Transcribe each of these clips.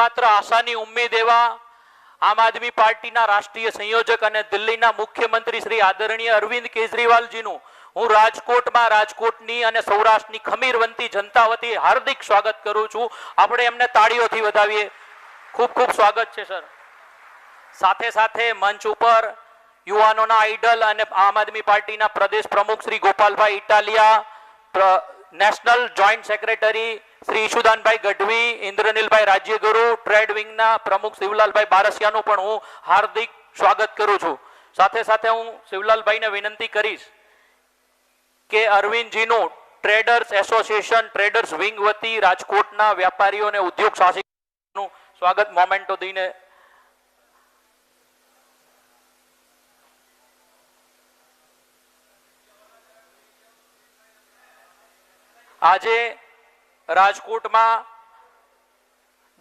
એકમાત્ર આશાની ઉમ્મીદ એવા આમ આદમી પાર્ટીના રાષ્ટ્રીય સંયોજક અને દિલ્હીના મુખ્યમંત્રી શ્રી આદરણીય અરવિંદ કેજરીવાલજીનું હું રાજકોટની અને સૌરાષ્ટ્રની ખમીરવંતી જનતા વતી હાર્દિક સ્વાગત કરું છું। આપણે એમને તાળીઓથી વધાવીએ। ખૂબ ખૂબ સ્વાગત છે સર। સાથે સાથે મંચ ઉપર યુવાનોના આઈડલ અને આમ આદમી પાર્ટીના પ્રદેશ પ્રમુખ Shri Gopalbhai Italia, national joint secretary Shri Isudanbhai Gadhvi, Indranilbhai Rajyaguru, trade વિંગના પ્રમુખ શિવલાલભાઈ બારસિયાનું પણ હું હાર્દિક સ્વાગત કરું છું। સાથે સાથે હું શિવલાલભાઈને વિનંતી કરીશ કે અરવિંદજીનું ટ્રેડર્સ એસોસિએશન ટ્રેડર્સ વિંગ વતી રાજકોટના વેપારીઓ અને ઉદ્યોગ સાહસિકોનું સ્વાગત મોમેન્ટો દઈને આજે રાજકોટમાં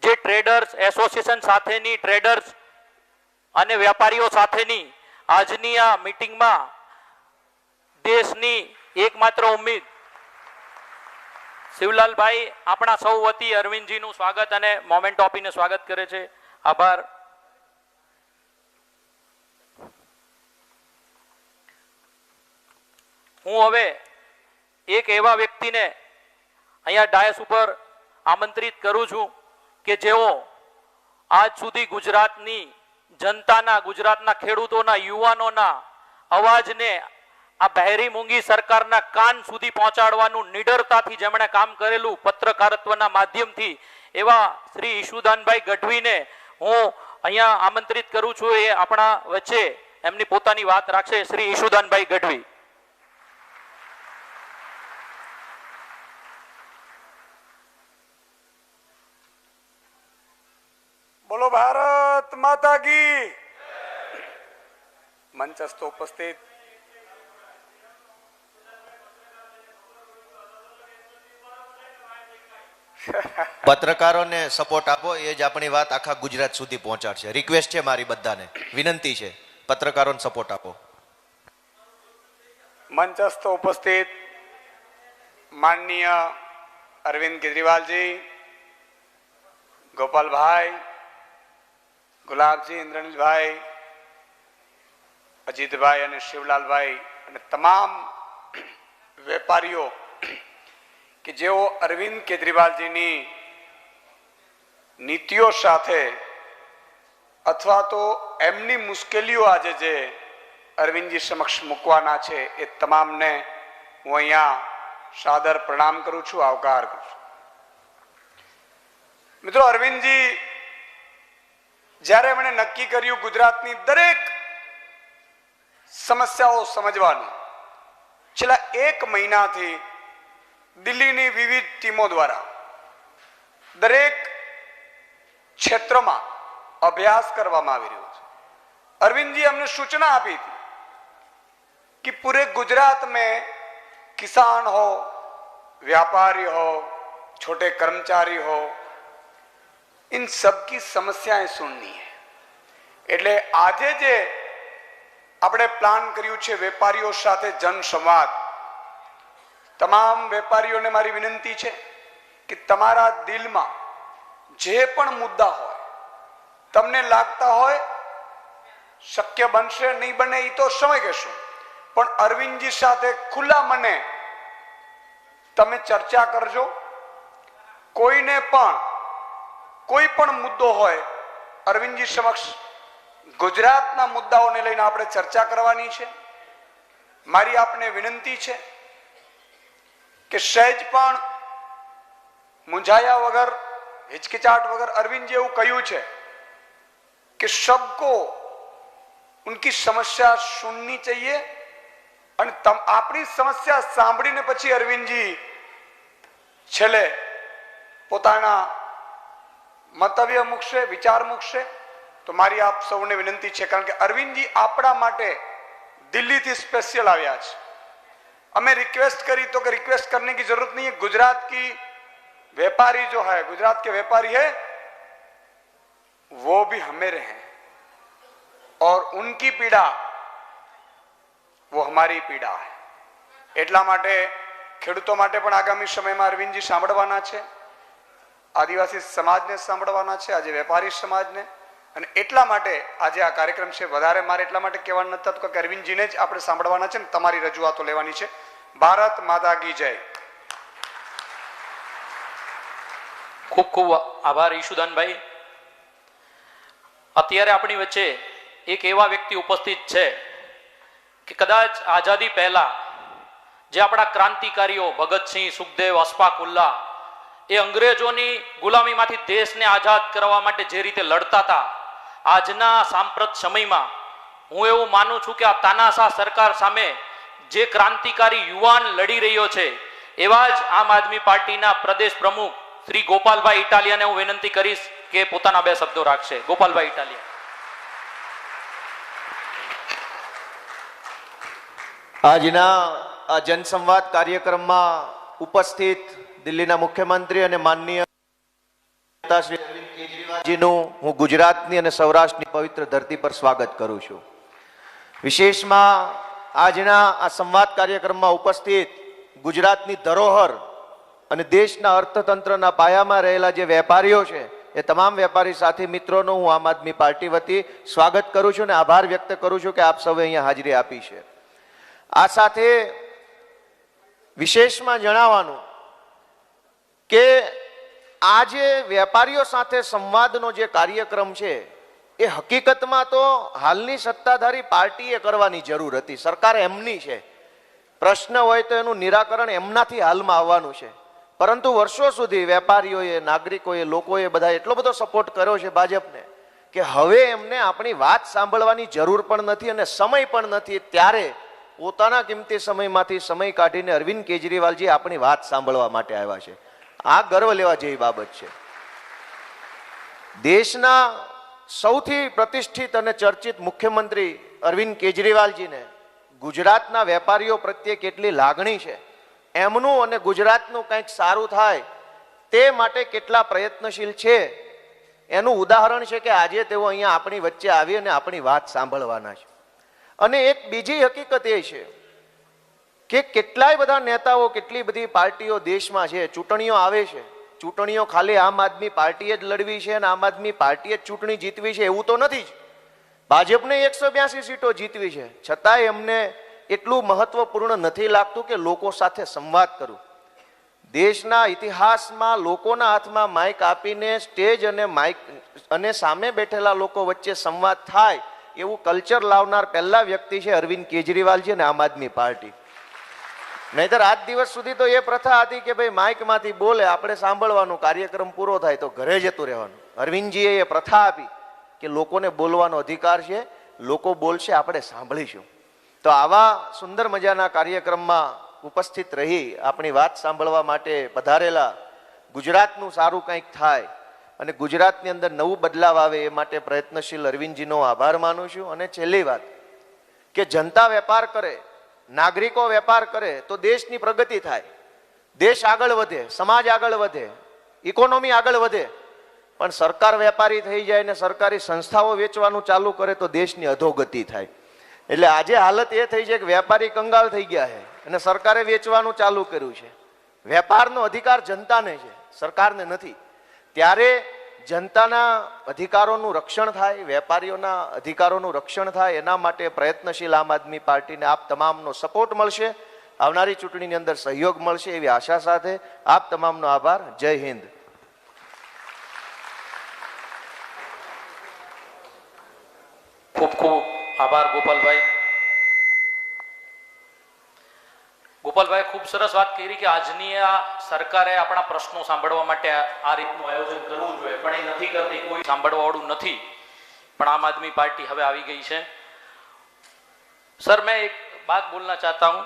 જે ટ્રેડર્સ એસોસિએશન સાથેની ટ્રેડર્સ અને વેપારીઓ સાથેની આજની આ મીટિંગમાં દેશની એકમાત્ર ઉમ્મીદ શિવલાલભાઈ આપણા સૌ વતી અરવિંદજીનું સ્વાગત અને મોમેન્ટ આપીને સ્વાગત કરે છે। આભાર। હું હવે એક એવા વ્યક્તિને અહીંયા ડાયસ ઉપર આમંત્રિત કરું છું કે જેઓ આજ સુધી ગુજરાતની જનતાના, ગુજરાતના ખેડૂતોના, યુવાનોના અવાજને આ બહેરી મૂંગી સરકારના કાન સુધી પહોંચાડવાનું નિડરતાથી જેમણે કામ કરેલું પત્રકારત્વના માધ્યમથી એવા શ્રી ઈશુદાનભાઈ ગઢવીને હું અહીંયા આમંત્રિત કરું છું। એ આપણા વચ્ચે એમની પોતાની વાત રાખશે। શ્રી ઈશુદાનભાઈ ગઢવી। बोलो भारत माता की। मंचस्थ उपस्थित પત્રકારોને સપોર્ટ આપો, એ જ આપણી વાત આખા ગુજરાત સુધી પહોંચાડશે। રિક્વેસ્ટ છે મારી બધાને, વિનંતી છે, પત્રકારોને સપોર્ટ આપો। मंचस्थ उपस्थित माननीय अरविंद केजरीवाल जी, गोपाल भाई, गुलाबजी, इंद्रनील भाई, अजीत भाई અને શિવલાલભાઈ અને તમામ વેપારીઓ કે જેઓ અરવિંદ કેજરીવાલજીની નીતિઓ સાથે અથવા તો એમની મુશ્કેલીઓ આજે જે અરવિંદજી સમક્ષ મૂકવાના છે એ તમામને હું અહીંયા સાદર પ્રણામ કરું છું, આવકાર કરું છું। મિત્રો, અરવિંદજી જ્યારે એમણે નક્કી કર્યું ગુજરાતની દરેક સમસ્યાઓ સમજવાનું, છેલ્લા 1 મહિનાથી દિલ્હીની વિવિધ ટીમો દ્વારા દરેક ક્ષેત્રમાં અભ્યાસ કરવામાં આવી રહ્યો છે। અરવિંદજી અમને સૂચના આપી थी कि पूरे गुजरात में किसान हो, व्यापारी हो, छोटे कर्मचारी हो, इन सब की समस्याएं सुननी है। એટલે આજે જે આપણે પ્લાન કર્યું છે વેપારીઓ સાથે જનસંવાદ, તમામ વેપારીઓને મારી વિનંતી છે કે તમારા દિલમાં જે પણ મુદ્દા હોય, તમને લાગતા હોય શક્ય બનશે નહીં બને એ તો સમય કહેશું, પણ અરવિંદજી સાથે ખુલ્લા મને તમે ચર્ચા કરજો। કોઈને પણ કોઈ પણ મુદ્દો હોય, અરવિંદજી સમક્ષ ગુજરાતના મુદ્દાઓને લઈને આપણે ચર્ચા કરવાની છે। મારી આપને વિનંતી છે કે સહેજ પણ મૂંઝાયા વગર, હિચकिचाहट વગર અરવિંદજી એવું કહ્યું છે कि सबको उनकी समस्या सुननी चाहिए અને આપણી સમસ્યા સાંભળીને પછી અરવિંદજી છેલ્લે પોતાના મંતવ્ય મૂકશે, વિચાર મૂકશે। તો મારી આપ સૌને વિનંતી છે, કારણ કે અરવિંદજી આપણા માટે દિલ્હીથી સ્પેશિयल આવ્યા છે। हमें रिक्वेस्ट करी तो कि रिक्वेस्ट करने की जरूरत नहीं है। गुजरात की व्यापारी जो है, गुजरात के व्यापारी है, वो भी हमें हैं और उनकी पीड़ा वो हमारी पीड़ा है। એટલા માટે ખેડૂતો માટે પણ આગામી સમયમાં અરવિંદજી સાંભળવાના છે। આદિવાસી સમાજને સાંભળવાના છે, આજે વેપારી સમાજને, અને એટલા માટે આજે આ કાર્યક્રમ છે. વધારે મારે એટલા માટે કહેવાનું નથી થતું કે અરવિંદજીને જ આપણે સાંભળવાના છે ને તમારી રજૂઆતો લેવાની છે. ભારત માતા કી જય. ખૂબ ખૂબ આભાર ઈશુદાનભાઈ. અત્યારે આપણી વચ્ચે એક એવા વ્યક્તિ ઉપસ્થિત છે કે કદાચ આઝાદી પહેલા જે આપણા ક્રાંતિકારીઓ ભગતસિંહ, સુખદેવ, અશફાક ઉલ્લાહ એ અંગ્રેજોની ગુલામીમાંથી દેશને આઝાદ કરવા માટે જે રીતે લડતા હતા, આજના સાંપ્રત સમયમાં હું એવું માનું છું કે આ તાનાશાહ સરકાર સામે જે ક્રાંતિકારી યુવાન લડી રહ્યો છે, એવા જ આમ આદમી પાર્ટીના પ્રદેશ પ્રમુખ શ્રી ગોપાલભાઈ ઇટાલિયાને હું વિનંતી કરીશ કે પોતાના 2 શબ્દો રાખશે. ગોપાલભાઈ ઇટાલિયા. આજના આ જનસંવાદ કાર્યક્રમમાં ઉપસ્થિત દિલ્હીના મુખ્યમંત્રી અને માનનીય નેતા શ્રી અરવિંદ કેજરીવાલજીનું હું ગુજરાતની અને સૌરાષ્ટ્રની પવિત્ર ધરતી પર સ્વાગત કરું છું. વિશેષમાં આજના આ સંવાદ કાર્યક્રમમાં ઉપસ્થિત ગુજરાતની ધરોહર અને દેશના અર્થતંત્રના પાયામાં રહેલા જે વેપારીઓ છે, એ તમામ વેપારી સાથી મિત્રોનું હું આમ આદમી પાર્ટી વતી સ્વાગત કરું છું અને આભાર વ્યક્ત કરું છું કે આપ સૌએ અહીંયા હાજરી આપી છે. આ સાથે વિશેષમાં જણાવવાનું કે આ જે વેપારીઓ સાથે સંવાદનો જે કાર્યક્રમ છે, એ હકીકતમાં તો હાલની સત્તાધારી પાર્ટીએ કરવાની જરૂર હતી. સરકાર એમની છે, પ્રશ્ન હોય તો એનું નિરાકરણ એમનાથી હાલમાં આવવાનું છે. પરંતુ વર્ષો સુધી વેપારીઓએ, નાગરિકોએ, લોકોએ બધા એટલો બધો સપોર્ટ કર્યો છે ભાજપને કે હવે એમને આપણી વાત સાંભળવાની જરૂર પણ નથી અને સમય પણ નથી. ત્યારે પોતાના કિંમતી સમયમાંથી સમય કાઢીને અરવિંદ કેજરીવાલજી આપણી વાત સાંભળવા માટે આવ્યા છે. આ ગર્વ લેવા જેવી બાબત છે. દેશના સૌથી પ્રતિષ્ઠિત અને ચર્ચિત મુખ્યમંત્રી અરવિંદ કેજરીવાલજીને ગુજરાતના વેપારીઓ પ્રત્યે કેટલી લાગણી છે, એમનું અને ગુજરાતનું કંઈક સારું થાય તે માટે કેટલા પ્રયત્નશીલ છે, એનું ઉદાહરણ છે કે આજે તેઓ અહીંયા આપણી વચ્ચે આવી અને આપણી વાત સાંભળવાના છે. અને એક બીજી હકીકત એ છે કે કેટલાય બધા નેતાઓ, કેટલી બધી પાર્ટીઓ દેશમાં છે, ચૂંટણીઓ આવે છે, ચૂંટણીઓ ખાલી આમ આદમી પાર્ટીએ જ લડવી છે અને આમ આદમી પાર્ટીએ જ ચૂંટણી જીતવી છે એવું તો નથી જ. ભાજપને 182 સીટો જીતવી છે, છતાંય એમને એટલું મહત્વપૂર્ણ નથી લાગતું કે લોકો સાથે સંવાદ કરું. દેશના ઇતિહાસમાં લોકોના હાથમાં માઇક આપીને સ્ટેજ અને માઇક અને સામે બેઠેલા લોકો વચ્ચે સંવાદ થાય એવું કલ્ચર લાવનાર પહેલા વ્યક્તિ છે અરવિંદ કેજરીવાલજી અને આમ આદમી પાર્ટી. નહીતર આજ દિવસ સુધી તો એ પ્રથા હતી કે ભાઈ માઇકમાંથી બોલે, આપણે સાંભળવાનું, કાર્યક્રમ પૂરો થાય તો ઘરે જતું રહેવાનું. અરવિંદજીએ એ પ્રથા આપી કે લોકોને બોલવાનો અધિકાર છે, લોકો બોલશે, આપણે સાંભળીશું. તો આવા સુંદર મજાના કાર્યક્રમમાં ઉપસ્થિત રહી આપણી વાત સાંભળવા માટે પધારેલા, ગુજરાતનું સારું કંઈક થાય અને ગુજરાતની અંદર નવું બદલાવ આવે એ માટે પ્રયત્નશીલ અરવિંદજીનો આભાર માનું છું. અને છેલ્લી વાત કે જનતા વેપાર કરે, નાગરિકો વેપાર કરે તો દેશની પ્રગતિ થાય, દેશ આગળ વધે, સમાજ આગળ વધે, ઇકોનોમી આગળ વધે. પણ સરકાર વેપારી થઈ જાય ને સરકારી સંસ્થાઓ વેચવાનું ચાલુ કરે તો દેશની અધોગતિ થાય. એટલે આજે હાલત એ થઈ છે કે વેપારી કંગાળ થઈ ગયા છે અને સરકારે વેચવાનું ચાલુ કર્યું છે. વેપારનો અધિકાર જનતાને છે, સરકારને નથી. ત્યારે જનતાના અધિકારોનું રક્ષણ થાય, વેપારીઓના અધિકારોનું રક્ષણ થાય, એના માટે પ્રયત્નશીલ આમ આદમી પાર્ટીને આપ તમામનો સપોર્ટ મળશે, આવનારી ચૂંટણીની અંદર સહયોગ મળશે એવી આશા સાથે આપ તમામનો આભાર. જય હિન્દ. ખૂબ ખૂબ આભાર ગોપાલભાઈ. ગોપાલભાઈ ખૂબ સરસ વાત કરી કે આજની આ સરકારે આપણા પ્રશ્નો સાંભળવા માટે આ રીતનું આયોજન કરવું જોઈએ, પણ એ નથી કરતી, કોઈ સાંભળવા વાળું નથી. પણ આમ આદમી પાર્ટી હવે આવી गई है. सर मैं एक बात बोलना चाहता हूं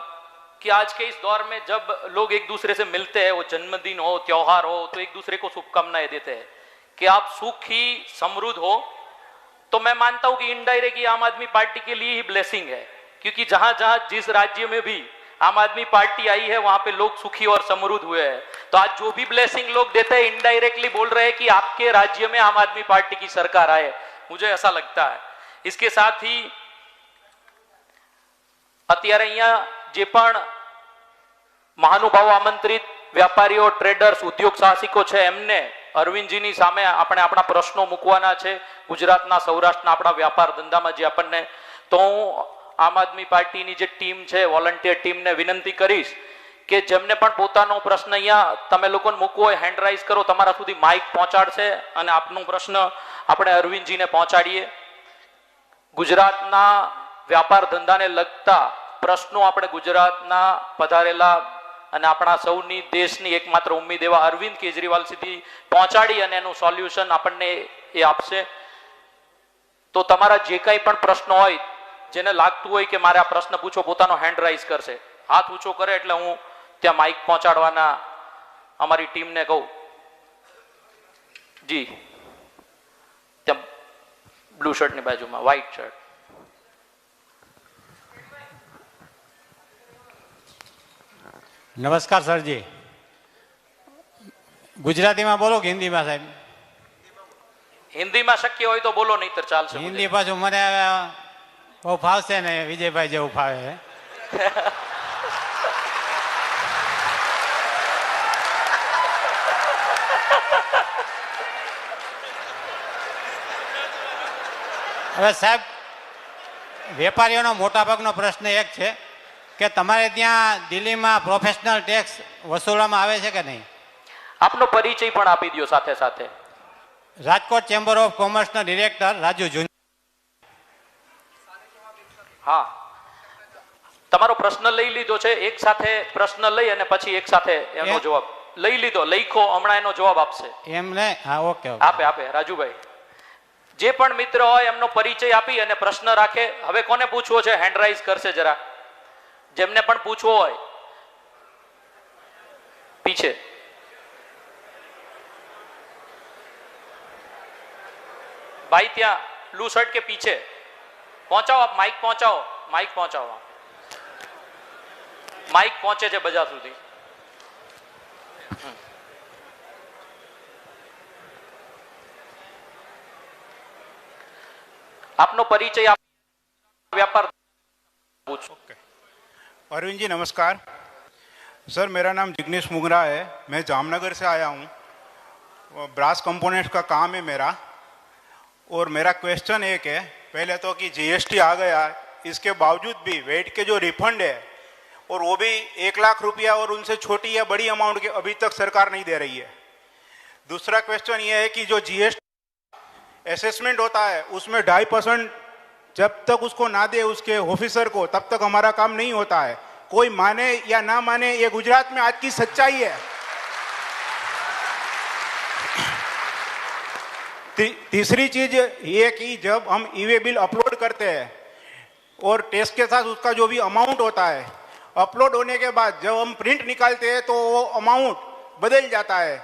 कि आज के इस दौर में जब लोग एक दूसरे से मिलते हैं, वो जन्मदिन हो, त्योहार हो, तो एक दूसरे को शुभकामनाएं देते हैं कि आप सुखी समृद्ध हो. तो मैं मानता हूं कि इनडायरेक्टली आम आदमी पार्टी के लिए ही ब्लेसिंग है, क्योंकि जहां जहां जिस राज्य में भी आम आदमी पार्टी आई है वहां पे लोग सुखी और समृद्ध हुए हैं. तो आज जो भी ब्लेसिंग लोग देते हैं इनडायरेक्टली बोल रहे हैं कि आपके राज्य में आम आदमी पार्टी की सरकार आए. मुझे ऐसा लगता है. इसके साथ ही અત્યારે અહીંયા જે પણ મહાનુભાવો આમંત્રિત વેપારીઓ, ટ્રેડર્સ, ઉદ્યોગ સાહસિકો છે એમને અરવિંદજીની સામે આપણે આપણા પ્રશ્નો મૂકવાના છે ગુજરાતના સૌરાષ્ટ્રના આપણા વ્યાપાર ધંધામાં જે આપણને, તો હું આમ આદમી પાર્ટીની જે ટીમ છે વોલન્ટિયર ટીમને વિનંતી કરીશ કે જેમને પણ પોતાનો પ્રશ્ન અહીંયા તમે લોકોને મૂકવો હોય હેન્ડ રાઇઝ કરો, તમારા સુધી માઇક પહોંચાડશે અને આપનો પ્રશ્ન આપણે અરવિંદજીને પહોંચાડીએ. ગુજરાતના વ્યાપાર ધંધાને લગતા પ્રશ્નો આપણે ગુજરાતના પધારેલા અને આપણા સૌની દેશની એકમાત્ર ઉમ્મીદ એવા અરવિંદ કેજરીવાલ સુધી પહોંચાડી અને એનું સોલ્યુશન આપણને એ આપશે. તો તમારા જે કંઈ પણ પ્રશ્નો હોય, જેને લાગતું હોય કે મારે આ પ્રશ્ન પૂછો, પોતાનો હેન્ડ રાઇઝ કરશે, હાથ ઊંચો કરે એટલે હું ત્યાં માઇક પહોંચાડવાના અમારી ટીમને કહું. જી, ત્યાં બ્લુ શર્ટની બાજુમાં વ્હાઈટ શર્ટ. નમસ્કાર સરજી. ગુજરાતીમાં બોલો કે હિન્દીમાં સાહેબ? હિન્દીમાં શક્ય હોય તો બોલો, નહીતર ચાલશે. હિન્દી પાછું મને બહુ ફાવશે ને, વિજયભાઈ જેવું ફાવે. હવે સાહેબ, વેપારીઓનો મોટાભાગનો પ્રશ્ન એક છે કે તમારે ત્યાં દિલ્હીમાં પ્રોફેશનલ ટેક્સ વસૂલવામાં આવે છે કે નહીં? આપનો પરિચય પણ આપી દો સાથે સાથે. રાજકોટ ચેમ્બર ઓફ કોમર્સના ડિરેક્ટર રાજુ જુન. હા, તમારો પ્રશ્ન લઈ લીધો છે. એક સાથે પ્રશ્ન લઈ અને પછી એક સાથે એનો જવાબ લઈ લીધો, લઈખો, હમણાં એનો જવાબ આપશે. એમને હા, ઓકે. આપે રાજુભાઈ. જે પણ મિત્ર હોય એમનો પરિચય આપી અને પ્રશ્ન રાખે. હવે કોને પૂછવો છે હેન્ડ રાઇઝ કરશે જરા, જેમને પણ પૂછવો હોય. પીછે ભાઈ, ત્યાં બ્લુ શર્ટ કે પીછે પહોંચાઓ, આપ માઇક પહોંચાઓ, માઇક પહોંચાઓ. માઇક પહોંચે છે બધા સુધી. આપનો परिचय आप व्यापार पूछो. अरविंद जी नमस्कार सर, मेरा नाम जिग्नेश मुगरा है, मैं जामनगर से आया हूँ. ब्रास कंपोनेंट्स का काम है मेरा. और मेरा क्वेश्चन एक है, पहले तो कि जीएसटी आ गया, इसके बावजूद भी वेट के जो रिफंड है और वो भी 1 लाख रुपया और उनसे छोटी या बड़ी अमाउंट के अभी तक सरकार नहीं दे रही है. दूसरा क्वेश्चन ये है कि जो जीएसटी असेसमेंट होता है उसमें 2.5% जब तक उसको ना दे उसके ऑफिसर को, तब तक हमारा काम नहीं होता है. कोई माने या ना माने, ये गुजरात में आज की सच्चाई है. तीसरी चीज ये कि जब हम ई-वे बिल अपलोड करते हैं और टेस्ट के साथ उसका जो भी अमाउंट होता है, अपलोड होने के बाद जब हम प्रिंट निकालते हैं तो वो अमाउंट बदल जाता है.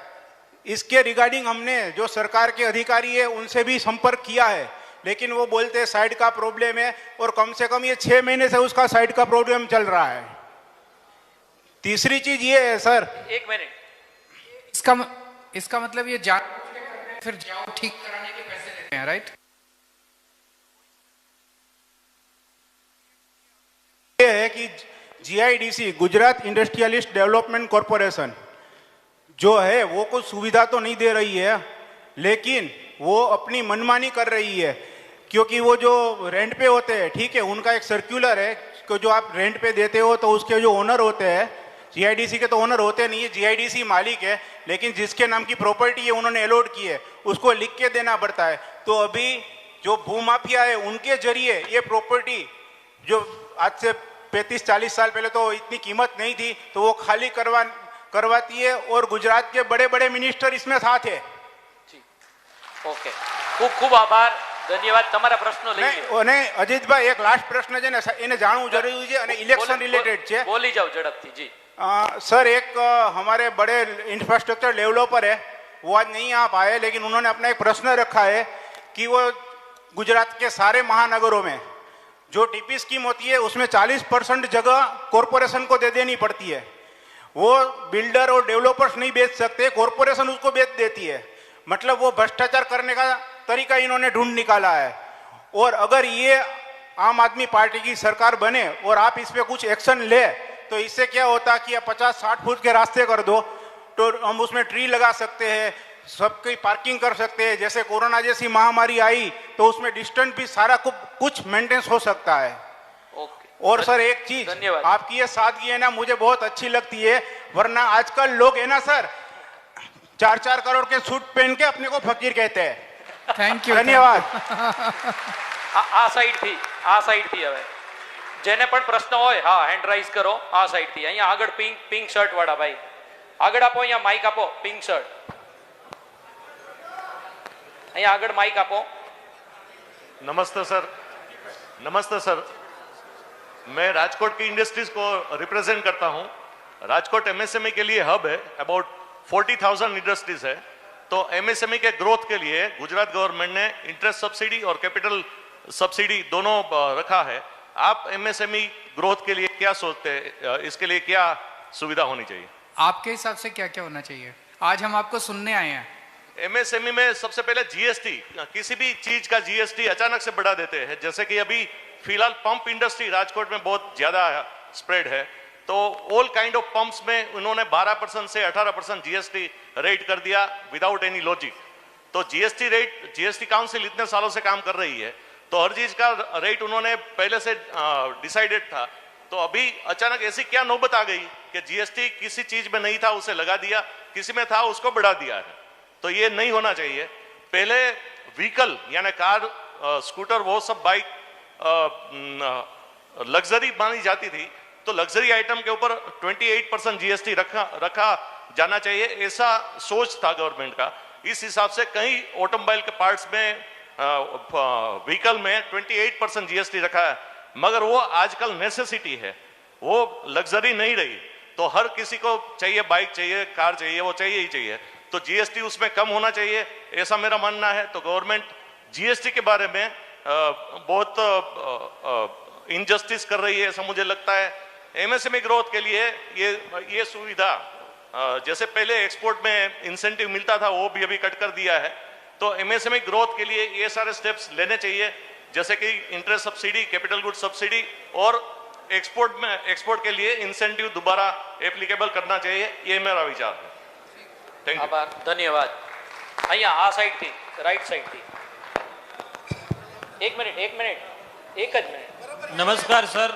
इसके रिगार्डिंग हमने जो सरकार के अधिकारी है उनसे भी संपर्क किया है, लेकिन वो बोलते हैं साइड का प्रॉब्लम है, और कम से कम ये 6 महीने से उसका साइड का प्रॉब्लम चल रहा है. तीसरी चीज ये है सर, 1 मिनट, इसका मतलब ये फिर जाओ ठीक कराने के पैसे लेते हैं, राइट? ये है कि GIDC, Gujarat industrialist development corporation जो है वो कुछ सुविधा तो नहीं दे रही है, लेकिन वो अपनी मनमानी कर रही है. क्योंकि वो जो रेंट पे होते हैं, ठीक है, उनका एक सर्कुलर है कि जो आप रेंट पे देते हो तो उसके जो ओनर होते हैं, जीआईडीसी के तो ओनर होते नहीं है, जीआईडीसी मालिक है, लेकिन जिसके नाम की प्रॉपर्टी है उन्होंने अलॉट की है, उसको लिख के देना पड़ता है. तो अभी जो भूमाफिया है उनके जरिए ये प्रॉपर्टी, जो आज से 35-40 साल पहले तो इतनी कीमत नहीं थी, तो वो खाली करवाती है, और गुजरात के बड़े बड़े मिनिस्टर इसमें साथ है. ઓકે, ખૂબ ખૂબ આભાર, ધન્યવાદ. તમારા પ્રશ્નો લઈ લો. અને અજીતભાઈ, એક લાસ્ટ પ્રશ્ન છે ને, એને જાણવું જરૂરી છે અને ઇલેક્શન રિલેટેડ છે. બોલી જાઓ ઝડપથી. જી सर, एक हमारे बड़े इंफ्रास्ट्रक्चर डेवलपर है, वो आज नहीं आ पाए, लेकिन उन्होंने अपना एक प्रश्न रखा है कि वो गुजरात के सारे महानगरों में जो टीपी स्कीम होती है उसमें 40% जगह कॉरपोरेशन को दे देनी पड़ती है. वो बिल्डर और डेवलपर्स नहीं बेच सकते, कॉरपोरेशन उसको बेच देती है. मतलब वो भ्रष्टाचार करने का तरीका इन्होंने ढूंढ निकाला है. और अगर ये आम आदमी पार्टी की सरकार बने और आप इस पे कुछ एक्शन ले, तो इससे क्या होता कि 50-60 फुट के रास्ते कर दो, तो हम उसमें ट्री लगा सकते हैं, सबकी पार्किंग कर सकते हैं। जैसे कोरोना जैसी महामारी आई तो उसमें डिस्टेंस भी सारा कुछ मेंटेनेंस हो सकता है। ओके। और सर एक चीज, धन्यवाद। आपकी ये सादगी है ना, मुझे बहुत अच्छी लगती है। वरना आजकल लोग है ना सर 4-4 करोड़ के सूट पहन के अपने को फकीर कहते हैं। Thank you. धन्यवाद। આ સાઈડથી હવે જેને પણ પ્રશ્ન હોય હા હેન્ડ રાઈઝ કરો આ સાઈડથી અહીંયા આગળ પિંક શર્ટ વાળા ભાઈ આગળ આપો, અહીંયા માઈક આપો, પિંક શર્ટ અહીંયા આગળ માઈક આપો। नमस्ते सर, मैं राजकोट की इंडस्ट्रीज को रिप्रेजेंट करता हूं। राजकोट एमएसएमई के लिए हब है, अबाउट 40,000 इंडस्ट्रीज है। तो एमएसएमई के ग्रोथ के लिए गुजरात गवर्नमेंट ने इंटरेस्ट सब्सिडी और कैपिटल सब्सिडी दोनों रखा है। आप एमएसएमई ग्रोथ के लिए क्या सोचते हैं, इसके लिए क्या सुविधा होनी चाहिए? आपके हिसाब से क्या क्या होना चाहिए? आज हम आपको सुनने आए हैं। एमएसएमई में सबसे पहले जीएसटी, किसी भी चीज का जीएसटी अचानक से बढ़ा देते हैं। जैसे कि अभी फिलहाल पंप इंडस्ट्री राजकोट में बहुत ज्यादा स्प्रेड है, तो ऑल काइंड ऑफ पंप्स में उन्होंने 12% से 18% जीएसटी रेट कर दिया विदाउट एनी लॉजिक। तो जीएसटी काउंसिल इतने सालों से काम कर रही है, तो हर चीज का रेट उन्होंने पहले से डिसाइडेड था। तो अभी अचानक ऐसी क्या नौबत आ गई कि जीएसटी किसी चीज में नहीं था उसे लगा दिया, किसी में था उसको बढ़ा दिया है। तो ये नहीं होना चाहिए। पहले व्हीकल यानी कार, स्कूटर, वो सब बाइक लग्जरी मानी जाती थी, तो लग्जरी आइटम के ऊपर 28% जीएसटी रखा जाना चाहिए, ऐसा सोच था गवर्नमेंट का। इस हिसाब से कई ऑटोमोबाइल के पार्ट्स में, व्हीकल में 28% जीएसटी रखा है, मगर वो आजकल नेसेसिटी है, वो लग्जरी नहीं रही। तो हर किसी को चाहिए, बाइक चाहिए, कार चाहिए, वो चाहिए ही चाहिए। तो जीएसटी उसमें कम होना चाहिए, ऐसा मेरा मानना है। तो गवर्नमेंट जीएसटी के बारे में बहुत इनजस्टिस कर रही है, ऐसा मुझे लगता है। एमएसएमई ग्रोथ के लिए ये सुविधा, जैसे पहले एक्सपोर्ट में इंसेंटिव मिलता था, वो भी अभी कट कर दिया है। तो एमएसएमई ग्रोथ के लिए ये सारे स्टेप्स लेने चाहिए, जैसे कि interest subsidy, capital good subsidy, और एक्सपोर्ट के लिए इंसेंटिव दोबारा एप्लीकेबल करना चाहिए। ये मेरा विचार है। Thank you. આભાર, ધન્યવાદ। અહીંયા આ સાઈડથી, રાઈટ સાઈડથી એક મિનિટ એક જ મિનિટ। नमस्कार सर,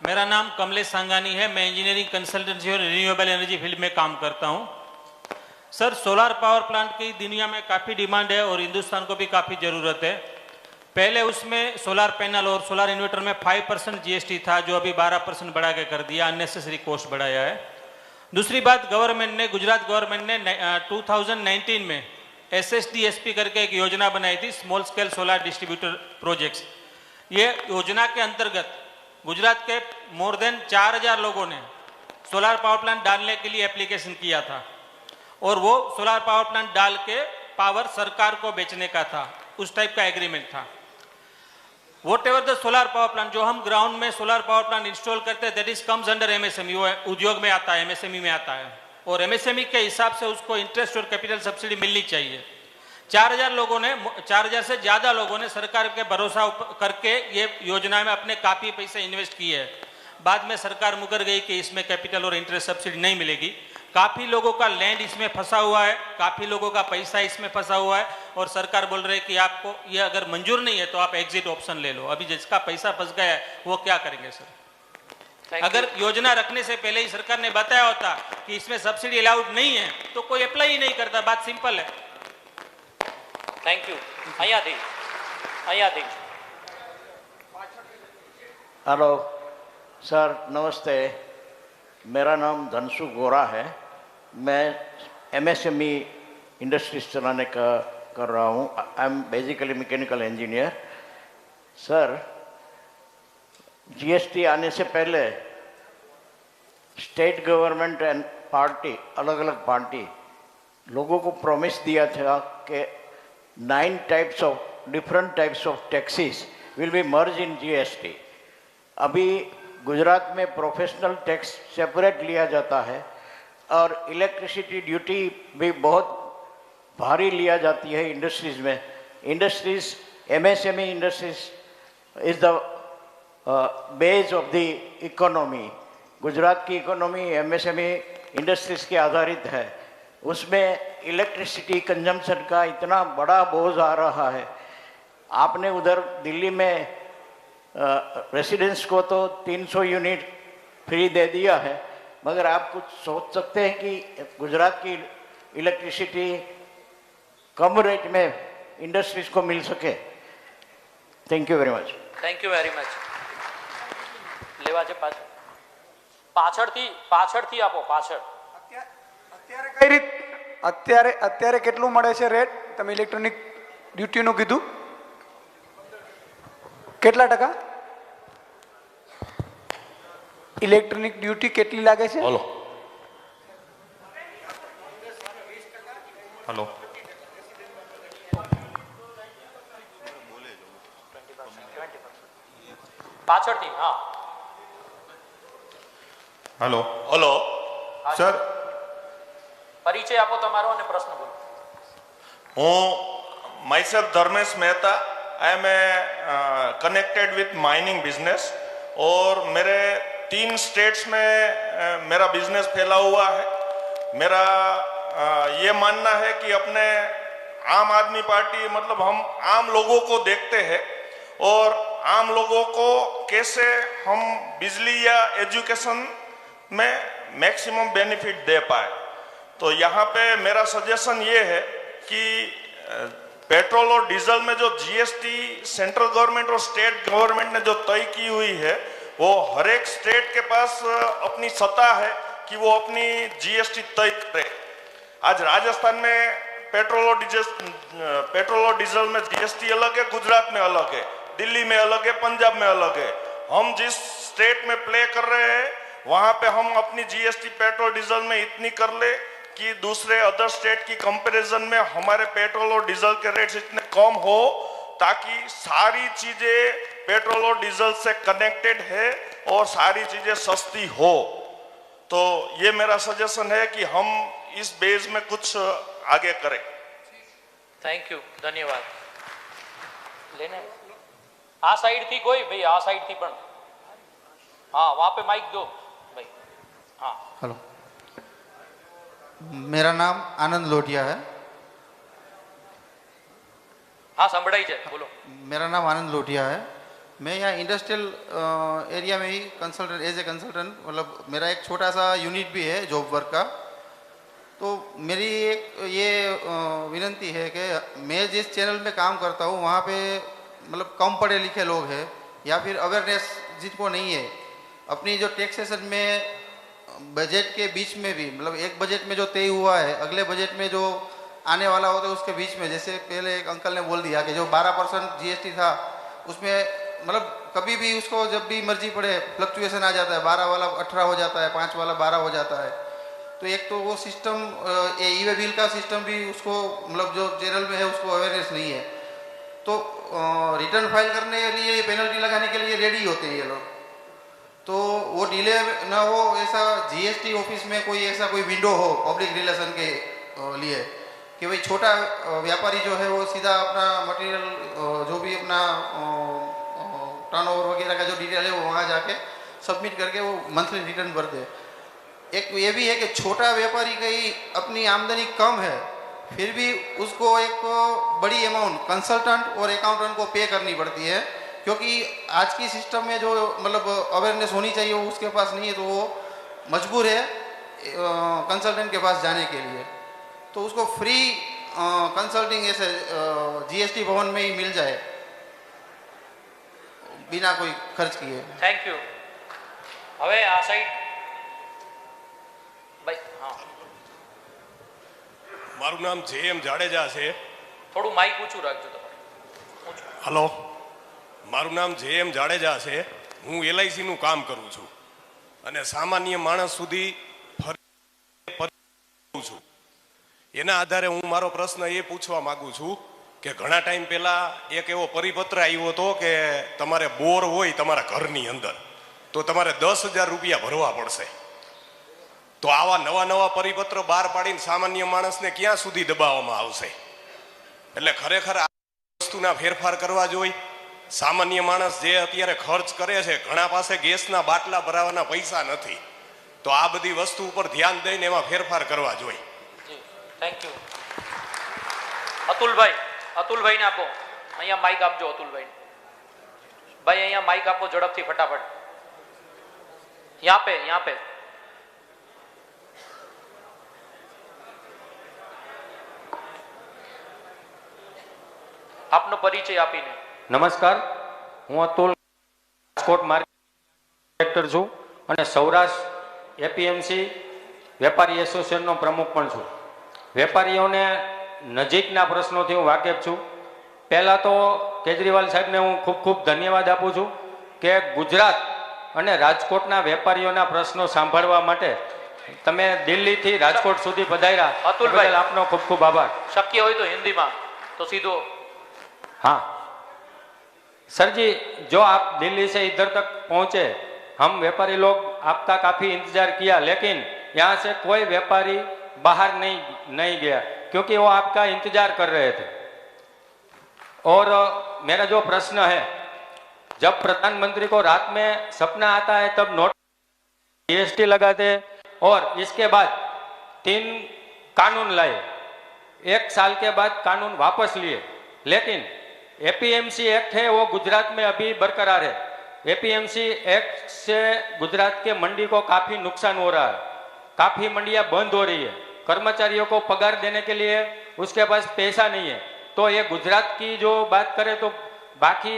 मेरा नाम कमलेश सांगानी है। मैं इंजीनियरिंग कंसल्टेंसी और रिन्यूएबल एनर्जी फील्ड में काम करता हूं। सर, सोलार पावर प्लांट की दुनिया में काफ़ी डिमांड है और हिंदुस्तान को भी काफ़ी ज़रूरत है। पहले उसमें सोलार पैनल और सोलार इन्वर्टर में 5% जीएसटी था, जो अभी 12% बढ़ा के कर दिया, अननेसेसरी कॉस्ट बढ़ाया है। दूसरी बात, गुजरात गवर्नमेंट ने 2019 में SSDSP करके एक योजना बनाई थी, small scale solar distributor projects. ये योजना के अंतर्गत गुजरात के मोर देन 4000 लोगों ने सोलार पावर प्लांट डालने के लिए एप्लीकेशन किया था, और वो सोलार पावर प्लांट डाल के पावर सरकार को बेचने का था, उस टाइप का एग्रीमेंट था। What ever the solar power plant, जो हम ग्राउंड में सोलार पावर प्लांट इंस्टॉल करते हैं, that is comes under MSME, वो उद्योग में आता है, एमएसएमई में आता है। और एमएसएमई के हिसाब से उसको इंटरेस्ट और कैपिटल सब्सिडी मिलनी चाहिए। 4000 से ज्यादा लोगों ने सरकार के भरोसा करके ये योजना में अपने काफी पैसे इन्वेस्ट किए हैं। बाद में सरकार मुकर गई कि इसमें कैपिटल और इंटरेस्ट सब्सिडी नहीं मिलेगी। काफी लोगों का लैंड इसमें फंसा हुआ है, काफी लोगों का पैसा इसमें फंसा हुआ है, और सरकार बोल रही है कि आपको ये अगर मंजूर नहीं है तो आप एग्जिट ऑप्शन ले लो। अभी जिसका पैसा फंस गया है वो क्या करेंगे सर? अगर योजना रखने से पहले ही सरकार ने बताया होता कि इसमें सब्सिडी अलाउड नहीं है तो कोई अप्लाई ही नहीं करता। बात सिंपल है। Thank you. અહીંયાથી हेलो सर, नमस्ते। मेरा नाम धनसु गोरा है। मैं एमएसएमई इंडस्ट्रीज चलाने का कर रहा हूँ। I am basically mechanical engineer. Sir, GST आने से पहले स्टेट गवर्नमेंट एंड पार्टी, अलग अलग पार्टी लोगों को प्रॉमिस दिया था कि 9 different types of taxes will be merge in GST. अभी गुजरात में प्रोफेशनल टैक्स सेपरेट लिया जाता है, और इलेक्ट्रिसिटी ड्यूटी भी बहुत भारी लिया जाती है इंडस्ट्रीज में। Industries, MSME industries is the base of the economy. Gujarat की इकोनॉमी एमएसएमई इंडस्ट्रीज के आधारित है। उसमें इलेक्ट्रिसिटी कंजम्पशन का इतना बड़ा बोझ आ रहा है। आपने उधर दिल्ली में रेसिडेंट्स को तो 300 यूनिट फ्री दे दिया है, मगर आप कुछ सोच सकते हैं कि गुजरात की इलेक्ट्रिसिटी कम रेट में इंडस्ट्रीज को मिल सके? Thank you very much. Thank you very much. લેવા છે પાછળથી આપો પાછળ. અત્યારે કઈ રીત અત્યારે કેટલું મળે છે રેટ? તમે ઇલેક્ટ્રોનિક ડ્યુટીનું કીધું, કેટલા ટકા ઇલેક્ટ્રોનિક ડ્યુટી કેટલી લાગે છે? हेलो हेलो પાછળથી હા. हेलो हेलो सर પરિચય આપો તમારો અને પ્રશ્ન બોલો. હું myself Dharmesh Mehta, I am connected with mining business और मेरे 3 स्टेट्स में मेरा बिजनेस फैला हुआ है। मेरा ये मानना है कि अपने आम आदमी पार्टी मतलब हम आम लोगों को देखते हैं और आम लोगों को कैसे हम बिजली या एजुकेशन में मैक्सिमम बेनिफिट दे पाए। तो यहाँ पे मेरा सजेशन ये है कि पेट्रोल और डीजल में जो जीएसटी सेंट्रल गवर्नमेंट और स्टेट गवर्नमेंट ने जो तय की हुई है, वो हर एक स्टेट के पास अपनी सत्ता है कि वो अपनी जीएसटी तय करे। आज राजस्थान में पेट्रोल और डीजल में जीएसटी अलग है, गुजरात में अलग है, दिल्ली में अलग है, पंजाब में अलग है। हम जिस स्टेट में प्ले कर रहे हैं वहां पे हम अपनी जीएसटी पेट्रोल डीजल में इतनी कर ले कि दूसरे अदर स्टेट की कंपैरिजन में हमारे पेट्रोल और डीजल के रेट्स इतने कम हो ताकि सारी चीजें पेट्रोल और डीजल से कनेक्टेड है और सारी चीजें सस्ती हो। तो ये मेरा सजेशन है कि हम इस बेस में कुछ आगे करें। થેન્ક યુ, ધન્યવાદ. લેને આ સાઈડ થી કોઈ ભાઈ, આ સાઈડ થી પણ હા, वहां पे माइक दो भाई. हाँ हेलो, मेरा नाम आनंद लोटिया है। हाँ संभળાય છે, बोलो. मेरा नाम आनंद लोटिया है। मैं यहाँ इंडस्ट्रियल एरिया में ही कंसल्टेंट, एज ए कंसल्टेंट, मतलब मेरा एक छोटा सा यूनिट भी है जॉब वर्क का। तो मेरी एक ये विनती है कि मैं जिस चैनल में काम करता हूँ वहाँ पे मतलब कम पढ़े लिखे लोग हैं या फिर अवेयरनेस जिनको नहीं है, अपनी जो टैक्सेशन में बजट के बीच में भी, मतलब एक बजट में जो तय हुआ है अगले बजट में जो आने वाला होता है उसके बीच में, जैसे पहले एक अंकल ने बोल दिया कि जो 12% जीएसटी था उसमें मतलब कभी भी उसको जब भी मर्जी पड़े फ्लक्चुएशन आ जाता है, 12 वाला 18 हो जाता है, 5 वाला 12 हो जाता है। तो एक तो वो सिस्टम, ई वे बिल का सिस्टम भी उसको मतलब जो चैनल में है उसको अवेयरनेस नहीं है। तो रिटर्न फाइल करने के लिए, पेनल्टी लगाने के लिए रेडी होते हैं ये लोग। तो वो डिले ना हो, ऐसा जीएसटी ऑफिस में कोई ऐसा कोई विंडो हो पब्लिक रिलेशन के लिए कि भाई छोटा व्यापारी जो है वो सीधा अपना मटेरियल जो भी अपना टर्नओवर वगैरह का जो डिटेल है वो वहाँ जाके सबमिट करके वो मंथली रिटर्न भर दे। एक ये भी है कि छोटा व्यापारी की अपनी आमदनी कम है फिर भी उसको एक बड़ी अमाउंट कंसल्टेंट और अकाउंटेंट को पे करनी पड़ती है, क्योंकि आज की सिस्टम में जो मतलब अवेयरनेस होनी चाहिए वो उसके पास नहीं है, तो वो मजबूर है कंसल्टेंट के पास जाने के लिए। तो उसको फ्री कंसल्टिंग ऐसे जीएसटी भवन में ही मिल जाए बिना कोई खर्च किए। Thank you. હવે આ સાઈડ ભાઈ. હા મારું નામ જેએમ જાડેજા છે. થોડું માઈક ઊંચું રાખજો તમારે. ઊંચું. હલો, મારું નામ જેએમ જાડેજા છે. હું એલઆઈસીનું કામ કરું છું અને સામાન્ય માણસ સુધી ફરી છું. એના આધારે હું મારો પ્રશ્ન એ પૂછવા માંગુ છું કે ઘણા ટાઈમ પહેલા એક એવો પરિપત્ર આવ્યો હતો કે તમારે બોર હોય તમારા ઘરની અંદર તો તમારે 10,000 રૂપિયા ભરવા પડશે. તો આવા નવા નવા પરિપત્રો બહાર પાડીને સામાન્ય માણસને ક્યાં સુધી દબાવવામાં આવશે? એટલે ખરેખર આ વસ્તુના ફેરફાર કરવા જોઈએ. સામાન્ય માણસ જે અત્યારે ખર્ચ કરે છે, ઘણા પાસે ગેસના બાટલા ભરાવાના પૈસા નથી, તો આ બધી વસ્તુ ઉપર ધ્યાન દઈને એમાં ફેરફાર કરવા જોઈએ. Thank you. અતુલભાઈને આપો, અહીંયા માઇક આપજો. અતુલભાઈ ભાઈ અહીંયા માઇક આપો ઝડપથી, ફટાફટ. यहाँ पे આપનો પરિચય આપીને. નમસ્કાર, હું અતુલ, રાજકોટ માર્કેટ ડિરેક્ટર છું અને સૌરાષ્ટ્ર એપીએમસી વેપારી એસોસિએશનનો પ્રમુખ પણ છું. વેપારીઓને નજીકના પ્રશ્નોથી હું વાકેફ છું. પહેલા તો કેજરીવાલ સાહેબને હું ખૂબ ખૂબ ધન્યવાદ આપું છું કે ગુજરાત અને રાજકોટના વેપારીઓના પ્રશ્નો સાંભળવા માટે તમે દિલ્હીથી રાજકોટ સુધી પધાર્યા. અતુલભાઈ, આપનો ખૂબ ખૂબ આભાર. શક્ય હોય તો હિન્દીમાં તો सीधो. हाँ सर जी, जो आप दिल्ली से इधर तक पहुंचे, हम व्यापारी लोग आपका काफी इंतजार किया, लेकिन यहाँ से कोई व्यापारी बाहर नहीं गया क्योंकि वो आपका इंतजार कर रहे थे. और मेरा जो प्रश्न है, जब प्रधानमंत्री को रात में सपना आता है तब नोट जीएसटी लगाते और इसके बाद 3 कानून लाए, 1 साल के बाद कानून वापस लिए, लेकिन एपीएमसी एक्ट है वो गुजरात में अभी बरकरार है. एपीएमसी एक्ट से गुजरात के मंडी को काफी नुकसान हो रहा है, काफी मंडियां बंद हो रही है, कर्मचारियों को पगार देने के लिए उसके पास पैसा नहीं है. तो ये गुजरात की जो बात करें तो बाकी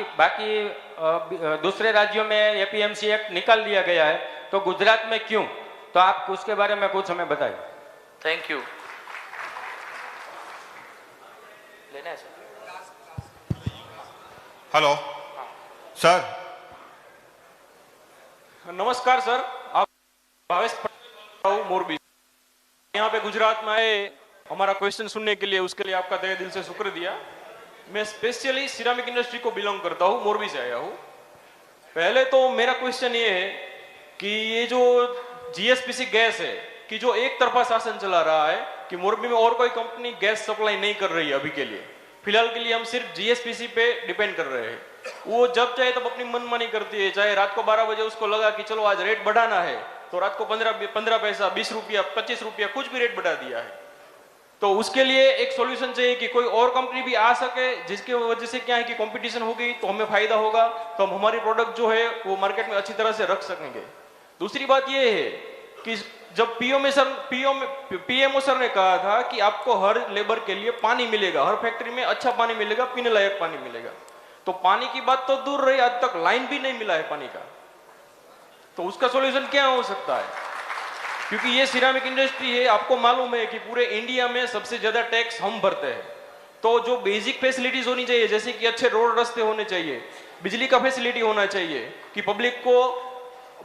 दूसरे राज्यों में एपीएमसी एक्ट निकाल दिया गया है, तो गुजरात में क्यों? तो आप उसके बारे में कुछ हमें बताइए. Thank you. लेना है सर. Hello sir. नमस्कार सर, आप भावेश मोरबी. यहाँ पे गुजरात में आए हमारा क्वेश्चन सुनने के लिए, उसके लिए आपका तहे दिल से शुक्र दिया. मैं स्पेशली सिरामिक इंडस्ट्री को बिलोंग करता हूँ, मोरबी से आया हूँ. पहले तो मेरा क्वेश्चन ये है कि ये जो जीएसपीसी गैस है कि जो एक तरफा शासन चला रहा है कि मोरबी में और कोई कंपनी गैस सप्लाई नहीं कर रही है अभी के लिए, फिलहाल के लिए हम सिर्फ जीएसपीसी पे डिपेंड कर रहे हैं. वो जब चाहे तब अपनी मनमानी करती है. चाहे रात को 12 बजे उसको लगा कि चलो आज रेट बढ़ाना है तो रात को 15 पैसा, 20 रुपया, 25 रुपया, कुछ भी रेट बढ़ा दिया है. तो उसके लिए एक सॉल्यूशन चाहिए कि कोई और कंपनी भी आ सके, जिसके वजह से क्या है कि कंपटीशन हो गई तो हमें फायदा होगा, तो हम हमारी प्रोडक्ट जो है वो मार्केट में अच्छी तरह से रख सकेंगे. दूसरी बात ये है कि जब पीएमओ सर ने कहा था कि आपको हर लेबर के लिए पानी मिलेगा, हर फैक्ट्री में अच्छा पानी मिलेगा, पीने लायक पानी मिलेगा, तो पानी की बात तो दूर रही, आज तक लाइन भी नहीं मिला है पानी का. तो उसका सॉल्यूशन क्या हो सकता है? क्योंकि ये सिरामिक इंडस्ट्री है, आपको मालूम है कि पूरे इंडिया में सबसे ज्यादा टैक्स हम भरते हैं. तो जो बेसिक फैसिलिटीज होनी चाहिए, जैसे कि अच्छे रोड रास्ते होने चाहिए, बिजली का फैसिलिटी होना चाहिए, कि पब्लिक को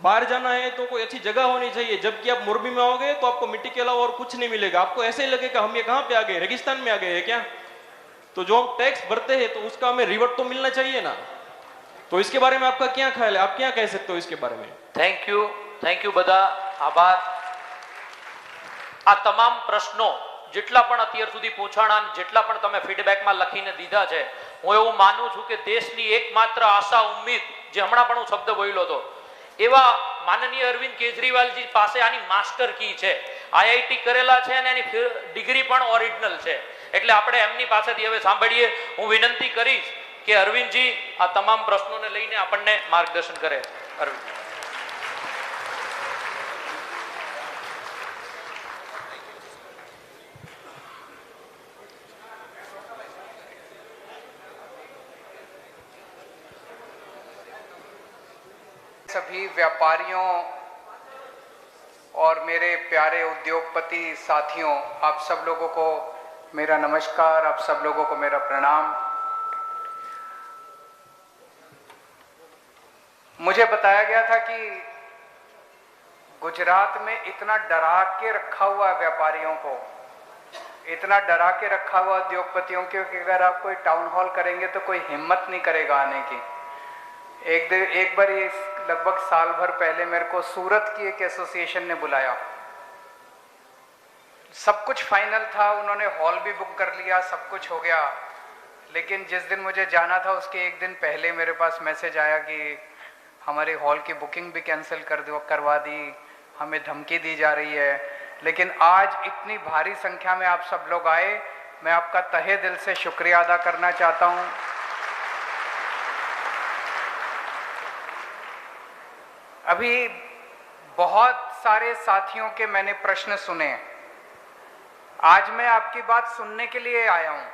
बाहर जाना है तो कोई अच्छी जगह होनी चाहिए. जबकि आप मोरबी में आओगे तो आपको मिट्टी के अलावा और कुछ नहीं मिलेगा. आपको ऐसे ही लगेगा हम ये कहाँ पे आ गए, रेगिस्तान में आ गए हैं क्या? तो जो हम टैक्स भरते हैं तो उसका हमें रिवर्ट तो मिलना चाहिए ना. तो इसके बारे में आपका क्या ख्याल है, आप क्या कह सकते हो इसके बारे में? थैंक यू બધા આભાર. આ તમામ પ્રશ્નો જેટલા પણ અત્યાર સુધી પૂછાણા, જેટલા પણ તમે ફીડબેકમાં લખીને દીધા છે, હું એવું માનું છું કે દેશની એકમાત્ર આશા ઉમ્મીદ, જે હમણાં પણ હું શબ્દ બોલ્યો હતો, એવા માનનીય અરવિંદ કેજરીવાલજી પાસે આની માસ્ટર કી છે. આઈઆઈટી કરેલા છે અને એની ડિગ્રી પણ ઓરિજિનલ છે. એટલે આપણે એમની પાસેથી હવે સાંભળીએ. હું વિનંતી કરીશ કે અરવિંદજી આ તમામ પ્રશ્નોને લઈને આપણને માર્ગદર્શન કરે. અરવિંદ. सभी व्यापारियों और मेरे प्यारे उद्योगपति साथियों, आप सब लोगों को मेरा नमस्कार, आप सब लोगों को मेरा प्रणाम. मुझे बताया गया था कि गुजरात में इतना डरा के रखा हुआ है व्यापारियों को, इतना डरा के रखा हुआ उद्योगपतियों को कि अगर आप कोई टाउन हॉल करेंगे तो कोई हिम्मत नहीं करेगा आने की. एक बार ये लगभग साल भर पहले मेरे को सूरत की एक एसोसिएशन ने बुलाया. सब कुछ फाइनल था, उन्होंने हॉल भी बुक कर लिया, सब कुछ हो गया. लेकिन जिस दिन मुझे जाना था उसके एक दिन पहले मेरे पास मैसेज आया कि हमारे हॉल की बुकिंग भी कैंसिल करवा दी, हमें धमकी दी जा रही है. लेकिन आज इतनी भारी संख्या में आप सब लोग आए, मैं आपका तहे दिल से शुक्रिया अदा करना चाहता हूं। अभी बहुत सारे साथियों के मैंने प्रश्न सुने। आज मैं आपकी बात सुनने के लिए आया हूं,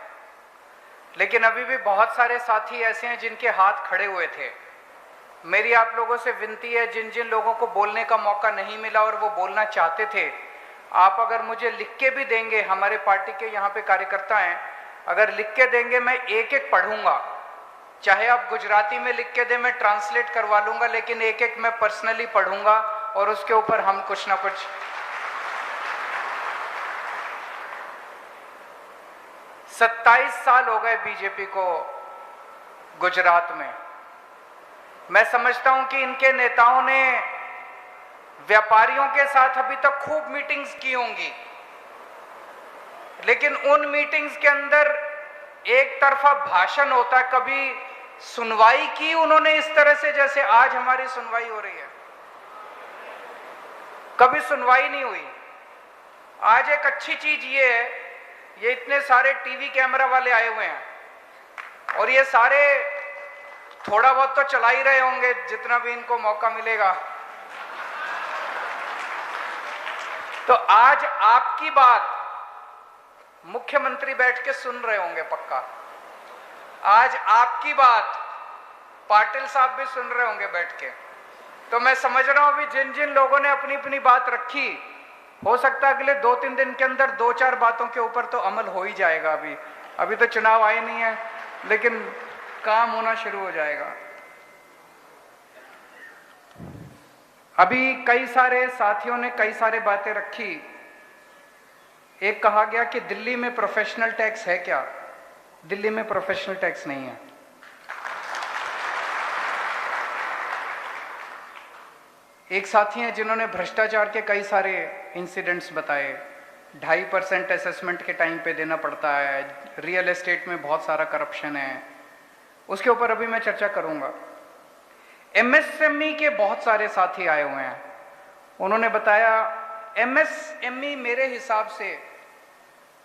लेकिन अभी भी बहुत सारे साथी ऐसे हैं जिनके हाथ खड़े हुए थे। मेरी आप लोगों से विनती है, जिन जिन लोगों को बोलने का मौका नहीं मिला और वो बोलना चाहते थे, आप अगर मुझे लिख के भी देंगे, हमारे पार्टी के यहाँ पे कार्यकर्ता हैं, अगर लिख के देंगे मैं एक एक पढ़ूंगा। चाहे आप गुजराती में लिख के दें, मैं ट्रांसलेट करवा लूंगा, लेकिन एक एक मैं पर्सनली पढ़ूंगा और उसके ऊपर हम कुछ ना कुछ। 27 साल हो गए बीजेपी को गुजरात में। मैं समझता हूं कि इनके नेताओं ने व्यापारियों के साथ अभी तक खूब मीटिंग्स की होंगी, लेकिन उन मीटिंग्स के अंदर एक तरफा भाषण होता है। कभी सुनवाई की उन्होंने इस तरह से जैसे आज हमारी सुनवाई हो रही है? कभी सुनवाई नहीं हुई। आज एक अच्छी चीज ये है, ये इतने सारे टीवी कैमरा वाले आए हुए हैं और ये सारे थोड़ा बहुत तो चला ही रहे होंगे जितना भी इनको मौका मिलेगा। तो आज आपकी बात मुख्यमंत्री बैठ के सुन रहे होंगे पक्का। आज आपकी बात पाटिल साहब भी सुन रहे होंगे बैठ के। तो मैं समझ रहा हूं अभी जिन जिन लोगों ने अपनी अपनी बात रखी, हो सकता है अगले 2-3 दिन के अंदर 2-4 बातों के ऊपर तो अमल हो ही जाएगा। अभी तो चुनाव आए नहीं है, लेकिन काम होना शुरू हो जाएगा। अभी कई सारे साथियों ने कई सारे बातें रखी। एक कहा गया कि दिल्ली में प्रोफेशनल टैक्स है क्या? दिल्ली में प्रोफेशनल टैक्स नहीं है। एक साथी हैं जिन्होंने भ्रष्टाचार के कई सारे इंसिडेंट्स बताए। 2.5% असेसमेंट के टाइम पे देना पड़ता है, रियल एस्टेट में बहुत सारा करप्शन है, उसके ऊपर अभी मैं चर्चा करूंगा। एमएसएमई के बहुत सारे साथी आए हुए हैं, उन्होंने बताया एमएसएमई मेरे हिसाब से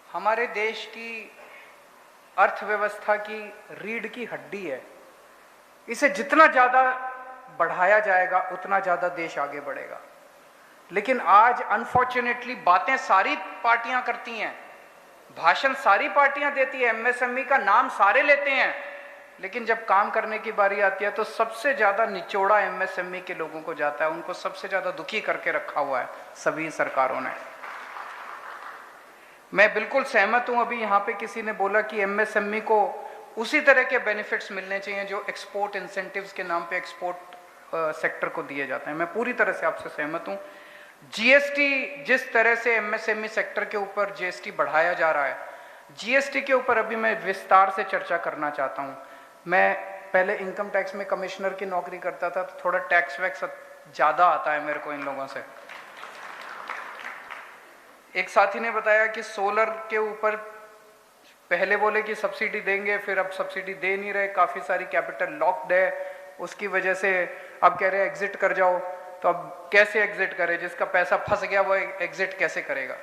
हमारे देश की अर्थव्यवस्था की रीढ़ की हड्डी है। इसे जितना ज्यादा बढ़ाया जाएगा उतना ज्यादा देश आगे बढ़ेगा। लेकिन आज अनफॉर्चुनेटली बातें सारी पार्टियां करती हैं, भाषण सारी पार्टियां देती है, एमएसएमई का नाम सारे लेते हैं, लेकिन जब काम करने की बारी आती है तो सबसे ज्यादा निचोड़ा एमएसएमई के लोगों को जाता है। उनको सबसे ज्यादा दुखी करके रखा हुआ है सभी सरकारों ने। मैं बिल्कुल सहमत हूं। अभी यहां पे किसी ने बोला कि एमएसएमई को उसी तरह के बेनिफिट्स मिलने चाहिए जो एक्सपोर्ट इंसेंटिव्स के नाम पे एक्सपोर्ट सेक्टर को दिए जाते हैं। मैं पूरी तरह से आपसे सहमत हूं। जीएसटी, जिस तरह से एमएसएमई सेक्टर के ऊपर जीएसटी बढ़ाया जा रहा है, जीएसटी के ऊपर अभी मैं विस्तार से चर्चा करना चाहता हूं। मैं पहले इनकम टैक्स में कमिश्नर की नौकरी करता था, तो थोड़ा टैक्स वैक्स ज्यादा आता है मेरे को इन लोगों से। एक साथी ने बताया कि सोलर के ऊपर पहले बोले कि सब्सिडी देंगे, फिर अब सब्सिडी दे नहीं रहे, काफी सारी कैपिटल लॉक्ड है, उसकी वजह से अब कह रहे हैं एग्जिट कर जाओ। तो अब कैसे एग्जिट करे? जिसका पैसा फंस गया वो एग्जिट कैसे करेगा?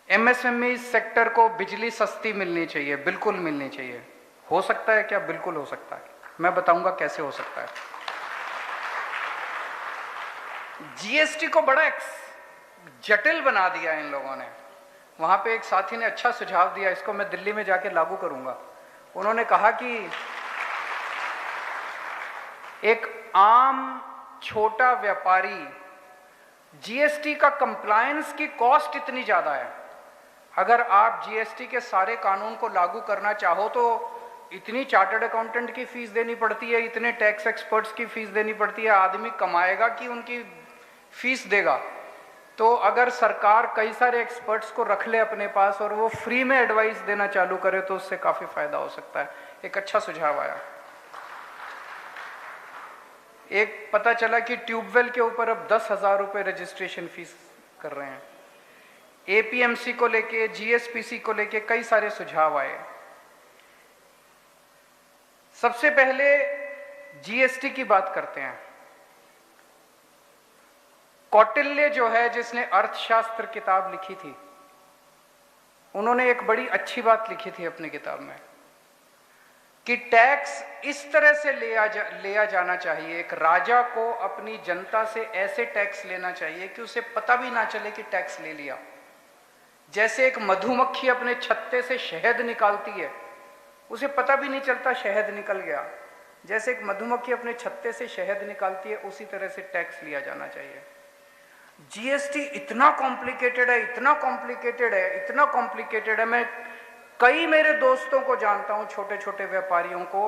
एमएसएमई सेक्टर को बिजली सस्ती मिलनी चाहिए, बिल्कुल मिलनी चाहिए। हो सकता है क्या? बिल्कुल हो सकता है। मैं बताऊंगा कैसे हो सकता है। जीएसटी को बड़ा जटिल बना दिया इन लोगों ने। वहां पे एक साथी ने अच्छा सुझाव दिया, इसको मैं दिल्ली में जाके लागू करूंगा। उन्होंने कहा कि एक आम छोटा व्यापारी, जीएसटी का कंप्लायंस की कॉस्ट इतनी ज्यादा है, अगर आप जीएसटी के सारे कानून को लागू करना चाहो तो इतनी चार्टर्ड अकाउंटेंट की फीस देनी पड़ती है, इतने टैक्स एक्सपर्ट्स की फीस देनी पड़ती है। आदमी कमाएगा कि उनकी फीस देगा? तो अगर सरकार कई सारे एक्सपर्ट्स को रख ले अपने पास और वो फ्री में एडवाइस देना चालू करे तो उससे काफी फायदा हो सकता है। एक अच्छा सुझाव आया। एक पता चला कि ट्यूबवेल के ऊपर अब 10,000 रुपए रजिस्ट्रेशन फीस कर रहे हैं। एपीएमसी को लेके, जीएसपीसी को लेके कई सारे सुझाव आए। सबसे पहले जीएसटी की बात करते हैं। कौटिल्य जो है, जिसने अर्थशास्त्र किताब लिखी थी, उन्होंने एक बड़ी अच्छी बात लिखी थी अपनी किताब में कि टैक्स इस तरह से लिया जाना चाहिए, एक राजा को अपनी जनता से ऐसे टैक्स लेना चाहिए कि उसे पता भी ना चले कि टैक्स ले लिया। जैसे एक मधुमक्खी अपने छत्ते से शहद निकालती है, उसे पता भी नहीं चलता शहद निकल गया। जैसे एक मधुमक्खी अपने छत्ते से शहद निकालती है, उसी तरह से टैक्स लिया जाना चाहिए। जीएसटी इतना कॉम्प्लिकेटेड है, इतना कॉम्प्लिकेटेड है, इतना कॉम्प्लिकेटेड है। मैं कई मेरे दोस्तों को जानता हूं, छोटे छोटे व्यापारियों को,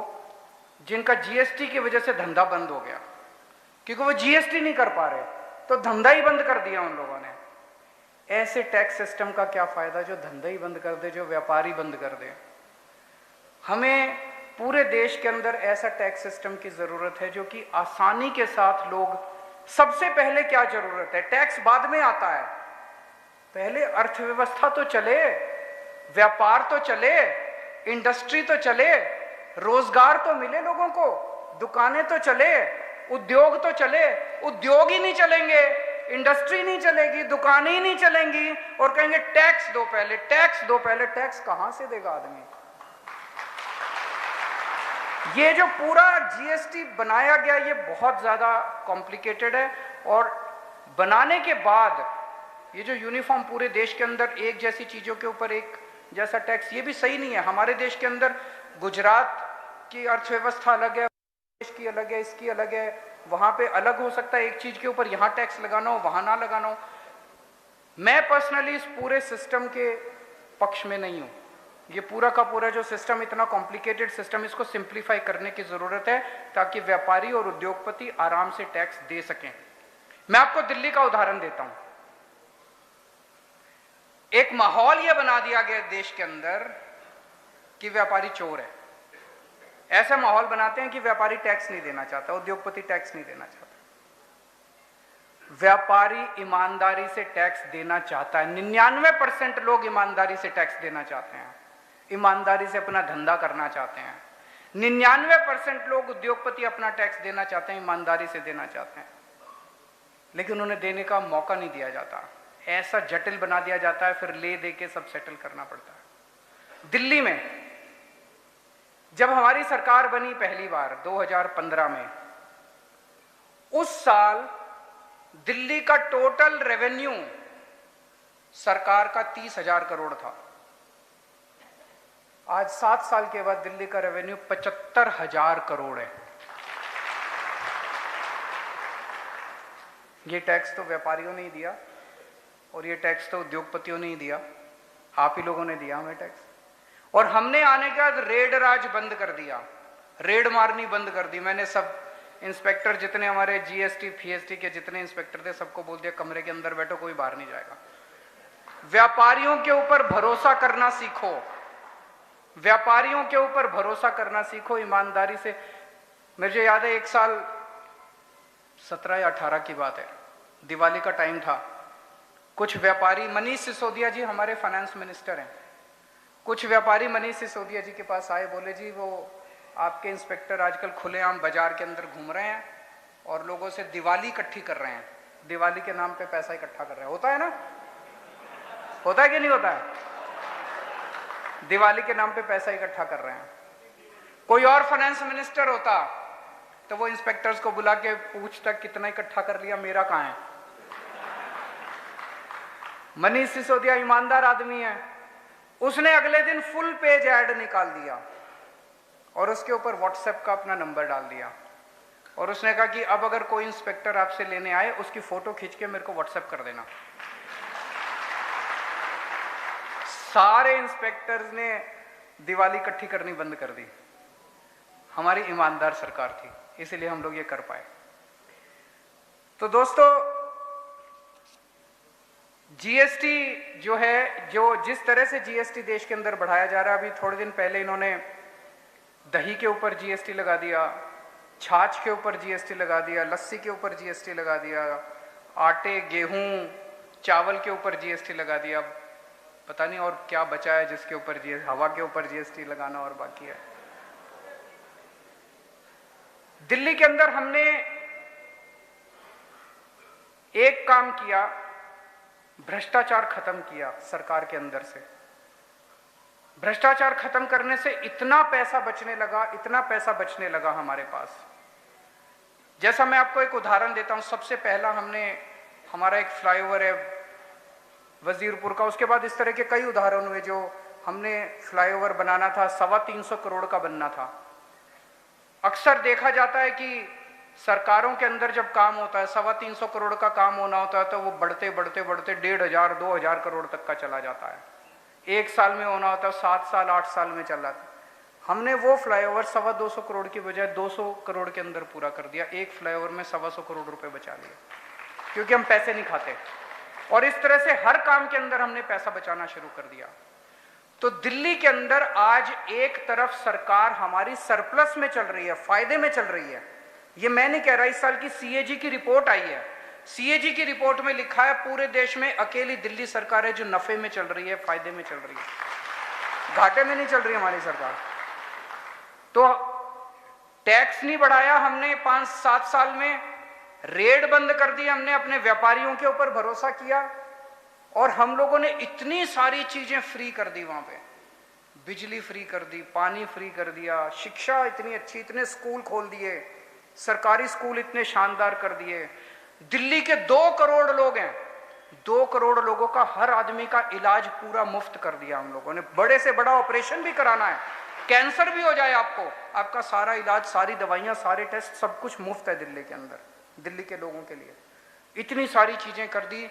जिनका जीएसटी की वजह से धंधा बंद हो गया, क्योंकि वो जीएसटी नहीं कर पा रहे, तो धंधा ही बंद कर दिया उन लोगों ने। ऐसे टैक्स सिस्टम का क्या फायदा जो धंधा ही बंद कर दे, जो व्यापारी बंद कर दे। हमें पूरे देश के अंदर ऐसा टैक्स सिस्टम की जरूरत है जो कि आसानी के साथ लोग, सबसे पहले क्या जरूरत है, टैक्स बाद में आता है, पहले अर्थव्यवस्था तो चले, व्यापार तो चले, इंडस्ट्री तो चले, रोजगार तो मिले लोगों को, दुकानें तो चले, उद्योग तो चले। उद्योग ही नहीं चलेंगे, इंडस्ट्री नहीं चलेगी, दुकानें ही नहीं चलेंगी, और कहेंगे टैक्स दो पहले, टैक्स दो पहले। टैक्स कहां से देगा आदमी? ये जो पूरा जीएसटी बनाया गया, ये बहुत ज्यादा कॉम्प्लिकेटेड है, और बनाने के बाद ये जो यूनिफॉर्म पूरे देश के अंदर एक जैसी चीजों के ऊपर एक जैसा टैक्स, ये भी सही नहीं है। हमारे देश के अंदर गुजरात की अर्थव्यवस्था अलग है, देश की अलग है, इसकी अलग है, वहां पे अलग हो सकता है एक चीज के ऊपर, यहां टैक्स लगाना हो, वहां ना लगाना हो। मैं पर्सनली इस पूरे सिस्टम के पक्ष में नहीं हूं। ये पूरा का पूरा जो सिस्टम, इतना कॉम्प्लिकेटेड सिस्टम, इसको सिंप्लीफाई करने की जरूरत है ताकि व्यापारी और उद्योगपति आराम से टैक्स दे सकें। मैं आपको दिल्ली का उदाहरण देता हूं। एक माहौल यह बना दिया गया देश के अंदर कि व्यापारी चोर है। ऐसा माहौल बनाते हैं कि व्यापारी टैक्स नहीं देना चाहता, उद्योगपति टैक्स नहीं देना चाहता। व्यापारी ईमानदारी से टैक्स देना चाहता है। 99% लोग ईमानदारी से टैक्स देना चाहते हैं, ईमानदारी से अपना धंधा करना चाहते हैं। 99% लोग उद्योगपति अपना टैक्स देना चाहते हैं, ईमानदारी से देना चाहते हैं, लेकिन उन्हें देने का मौका नहीं दिया जाता। ऐसा जटिल बना दिया जाता है, फिर ले दे के सब सेटल करना पड़ता है। दिल्ली में जब हमारी सरकार बनी पहली बार 2015 में, उस साल दिल्ली का टोटल रेवेन्यू सरकार का 30,000 करोड़ था। आज 7 साल के बाद दिल्ली का रेवेन्यू 75,000 करोड़ है। ये टैक्स तो व्यापारियों ने ही दिया, और ये टैक्स तो उद्योगपतियों ने ही दिया, आप ही लोगों ने दिया हमें टैक्स। और हमने आने के बाद रेड राज बंद कर दिया, रेड मारनी बंद कर दी। मैंने सब इंस्पेक्टर, जितने हमारे जीएसटी फीएसटी के जितने इंस्पेक्टर थे, सबको बोल दिया कमरे के अंदर बैठो, कोई बाहर नहीं जाएगा। व्यापारियों के ऊपर भरोसा करना सीखो, व्यापारियों के ऊपर भरोसा करना सीखो, ईमानदारी से। मुझे याद है, एक साल 17 या 18 की बात है, दिवाली का टाइम था। कुछ व्यापारी, मनीष सिसोदिया जी हमारे फाइनेंस मिनिस्टर हैं, कुछ व्यापारी मनीष सिसोदिया जी के पास आए, बोले जी वो आपके इंस्पेक्टर आजकल खुलेआम बाजार के अंदर घूम रहे हैं और लोगों से दिवाली इकट्ठी कर रहे हैं, दिवाली के नाम पे पैसा इकट्ठा कर रहे हैं। होता है ना, होता है कि नहीं होता है? दिवाली के नाम पे पैसा इकट्ठा कर रहे हैं। कोई और फाइनेंस मिनिस्टर होता तो वो इंस्पेक्टर्स को बुला के पूछता कितना इकट्ठा कर लिया, मेरा कहां है। मनीष सिसोदिया ईमानदार आदमी है, उसने अगले दिन फुल पेज ऐड निकाल दिया और उसके ऊपर व्हाट्सएप का अपना नंबर डाल दिया, और उसने कहा कि अब अगर कोई इंस्पेक्टर आपसे लेने आए, उसकी फोटो खींच के मेरे को व्हाट्सएप कर देना। सारे इंस्पेक्टर्स ने दिवाली इकट्ठी करनी बंद कर दी। हमारी ईमानदार सरकार थी, इसीलिए हम लोग ये कर पाए। तो दोस्तों, जीएसटी जो है, जो जिस तरह से जीएसटी देश के अंदर बढ़ाया जा रहा है, अभी थोड़े दिन पहले इन्होंने दही के ऊपर जीएसटी लगा दिया, छाछ के ऊपर जीएसटी लगा दिया, लस्सी के ऊपर जीएसटी लगा दिया, आटे, गेहूं, चावल के ऊपर जीएसटी लगा दिया। पता नहीं और क्या बचा है जिसके ऊपर जीएसटी, हवा के ऊपर जीएसटी लगाना और बाकी है। दिल्ली के अंदर हमने एक काम किया, भ्रष्टाचार खत्म किया सरकार के अंदर से। भ्रष्टाचार खत्म करने से इतना पैसा बचने लगा, इतना पैसा बचने लगा हमारे पास। जैसा मैं आपको एक उदाहरण देता हूं, सबसे पहला हमारा एक फ्लाईओवर है वजीरपुर का, उसके बाद इस तरह के कई उदाहरण हुए जो हमने फ्लाईओवर बनाना था, 325 करोड़ का बनना था। अक्सर देखा जाता है कि सरकारों के अंदर जब काम होता है, 325 करोड़ का काम होना होता है, तो वो बढ़ते बढ़ते बढ़ते 1,500 2,000 करोड़ तक का चला जाता है। एक साल में होना होता है, 7 साल 8 साल में चल जाता है। हमने वो फ्लाईओवर 225 करोड़ की बजाय 200 करोड़ के अंदर पूरा कर दिया। एक फ्लाईओवर में 125 करोड़ रुपए बचा लिए, क्योंकि हम पैसे नहीं खाते। और इस तरह से हर काम के अंदर हमने पैसा बचाना शुरू कर दिया। तो दिल्ली के अंदर आज एक तरफ सरकार हमारी सरप्लस में चल रही है, फायदे में चल रही है। ये मैं नहीं कह रहा, इस साल की सीएजी की रिपोर्ट आई है। सीएजी की रिपोर्ट में लिखा है पूरे देश में अकेली दिल्ली सरकार है जो नफे में चल रही है, फायदे में चल रही है, घाटे में नहीं चल रही हमारी सरकार। तो टैक्स नहीं बढ़ाया हमने 5-7 साल में, रेड बंद कर दी हमने, अपने व्यापारियों के ऊपर भरोसा किया और हम लोगों ने इतनी सारी चीजें फ्री कर दी वहां पे। बिजली फ्री कर दी, पानी फ्री कर दिया, शिक्षा इतनी अच्छी, इतने स्कूल खोल दिए, सरकारी स्कूल इतने शानदार कर दिए। दिल्ली के 2 करोड़ लोग हैं, 2 करोड़ लोगों का हर आदमी का इलाज पूरा मुफ्त कर दिया हम लोगों ने। बड़े से बड़ा ऑपरेशन भी कराना है, कैंसर भी हो जाए आपको, आपका सारा इलाज, सारी दवाइयां, सारे टेस्ट, सब कुछ मुफ्त है दिल्ली के अंदर, दिल्ली के लोगों के लिए। इतनी सारी चीजें कर दी,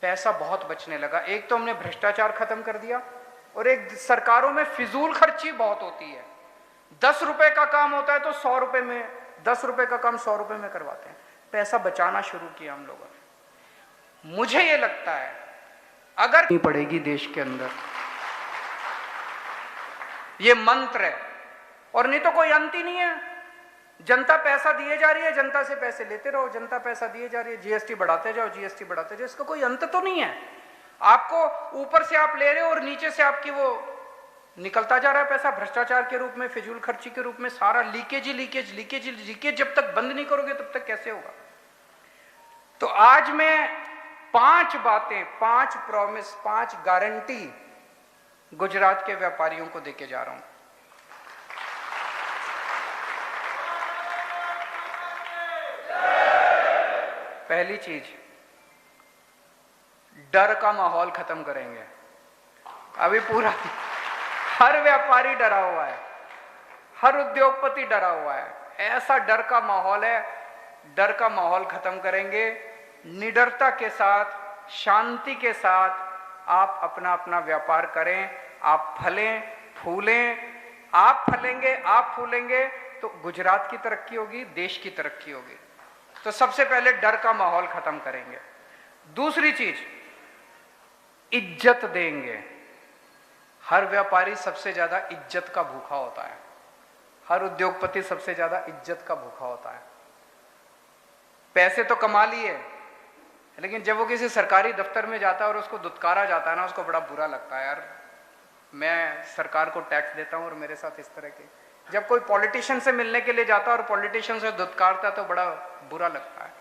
पैसा बहुत बचने लगा। एक तो हमने भ्रष्टाचार खत्म कर दिया, और एक सरकारों में फिजूल खर्ची बहुत होती है। 10 रुपए का काम होता है तो 100 रुपए में, 10 रुपए का काम 100 रुपए में करवाते हैं। पैसा बचाना शुरू किया हम लोगों ने। मुझे ये लगता है अगर नहीं पड़ेगी देश के अंदर, ये मंत्र है, और नहीं तो कोई अंत ही नहीं है। जनता पैसा दिए जा रही है, जनता से पैसे लेते रहो, जनता पैसा दिए जा रही है, जीएसटी बढ़ाते जाओ, जीएसटी बढ़ाते जाओ, इसका कोई अंत तो नहीं है। आपको ऊपर से आप ले रहे हो और नीचे से आपकी वो निकलता जा रहा है पैसा, भ्रष्टाचार के रूप में, फिजूल खर्ची के रूप में, सारा लीकेज ही लीकेज लीकेज ही लीकेज। जब तक बंद नहीं करोगे तब तक कैसे होगा। तो आज मैं 5 बातें, 5 प्रॉमिस, 5 गारंटी गुजरात के व्यापारियों को देके जा रहा हूं। पहली चीज, डर का माहौल खत्म करेंगे। अभी पूरा हर व्यापारी डरा हुआ है, हर उद्योगपति डरा हुआ है, ऐसा डर का माहौल है। डर का माहौल खत्म करेंगे, निडरता के साथ, शांति के साथ आप अपना अपना व्यापार करें। आप फलें फूलें, आप फलेंगे, आप फूलेंगे तो गुजरात की तरक्की होगी, देश की तरक्की होगी। तो सबसे पहले डर का माहौल खत्म करेंगे। दूसरी चीज, इज्जत देंगे। हर व्यापारी सबसे ज्यादा इज्जत का भूखा होता है, हर उद्योगपति सबसे ज्यादा इज्जत का भूखा होता है। पैसे तो कमा लिए, लेकिन जब वो किसी सरकारी दफ्तर में जाता है और उसको दुत्कारा जाता है ना, उसको बड़ा बुरा लगता है। यार मैं सरकार को टैक्स देता हूं और मेरे साथ इस तरह के। जब कोई पॉलिटिशियन से मिलने के लिए जाता है और पॉलिटिशियन से दुत्कारता है तो बड़ा बुरा लगता है।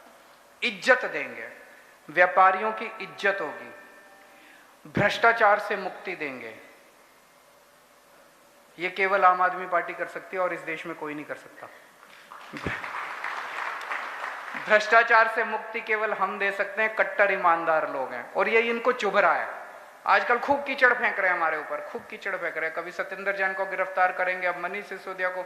इज्जत देंगे, व्यापारियों की इज्जत होगी, भ्रष्टाचार से मुक्ति देंगे। ये केवल आम आदमी पार्टी कर सकती है और इस देश में कोई नहीं कर सकता। भ्रष्टाचार से मुक्ति केवल हम दे सकते हैं, कट्टर ईमानदार लोग हैं, और ये इनको चुभ रहा है। आजकल खूब कीचड़ फेंक रहे हैं हमारे ऊपर, खूब कीचड़ फेंक रहे हैं। कभी सत्येंद्र जैन को गिरफ्तार करेंगे, अब मनीष सिसोदिया को।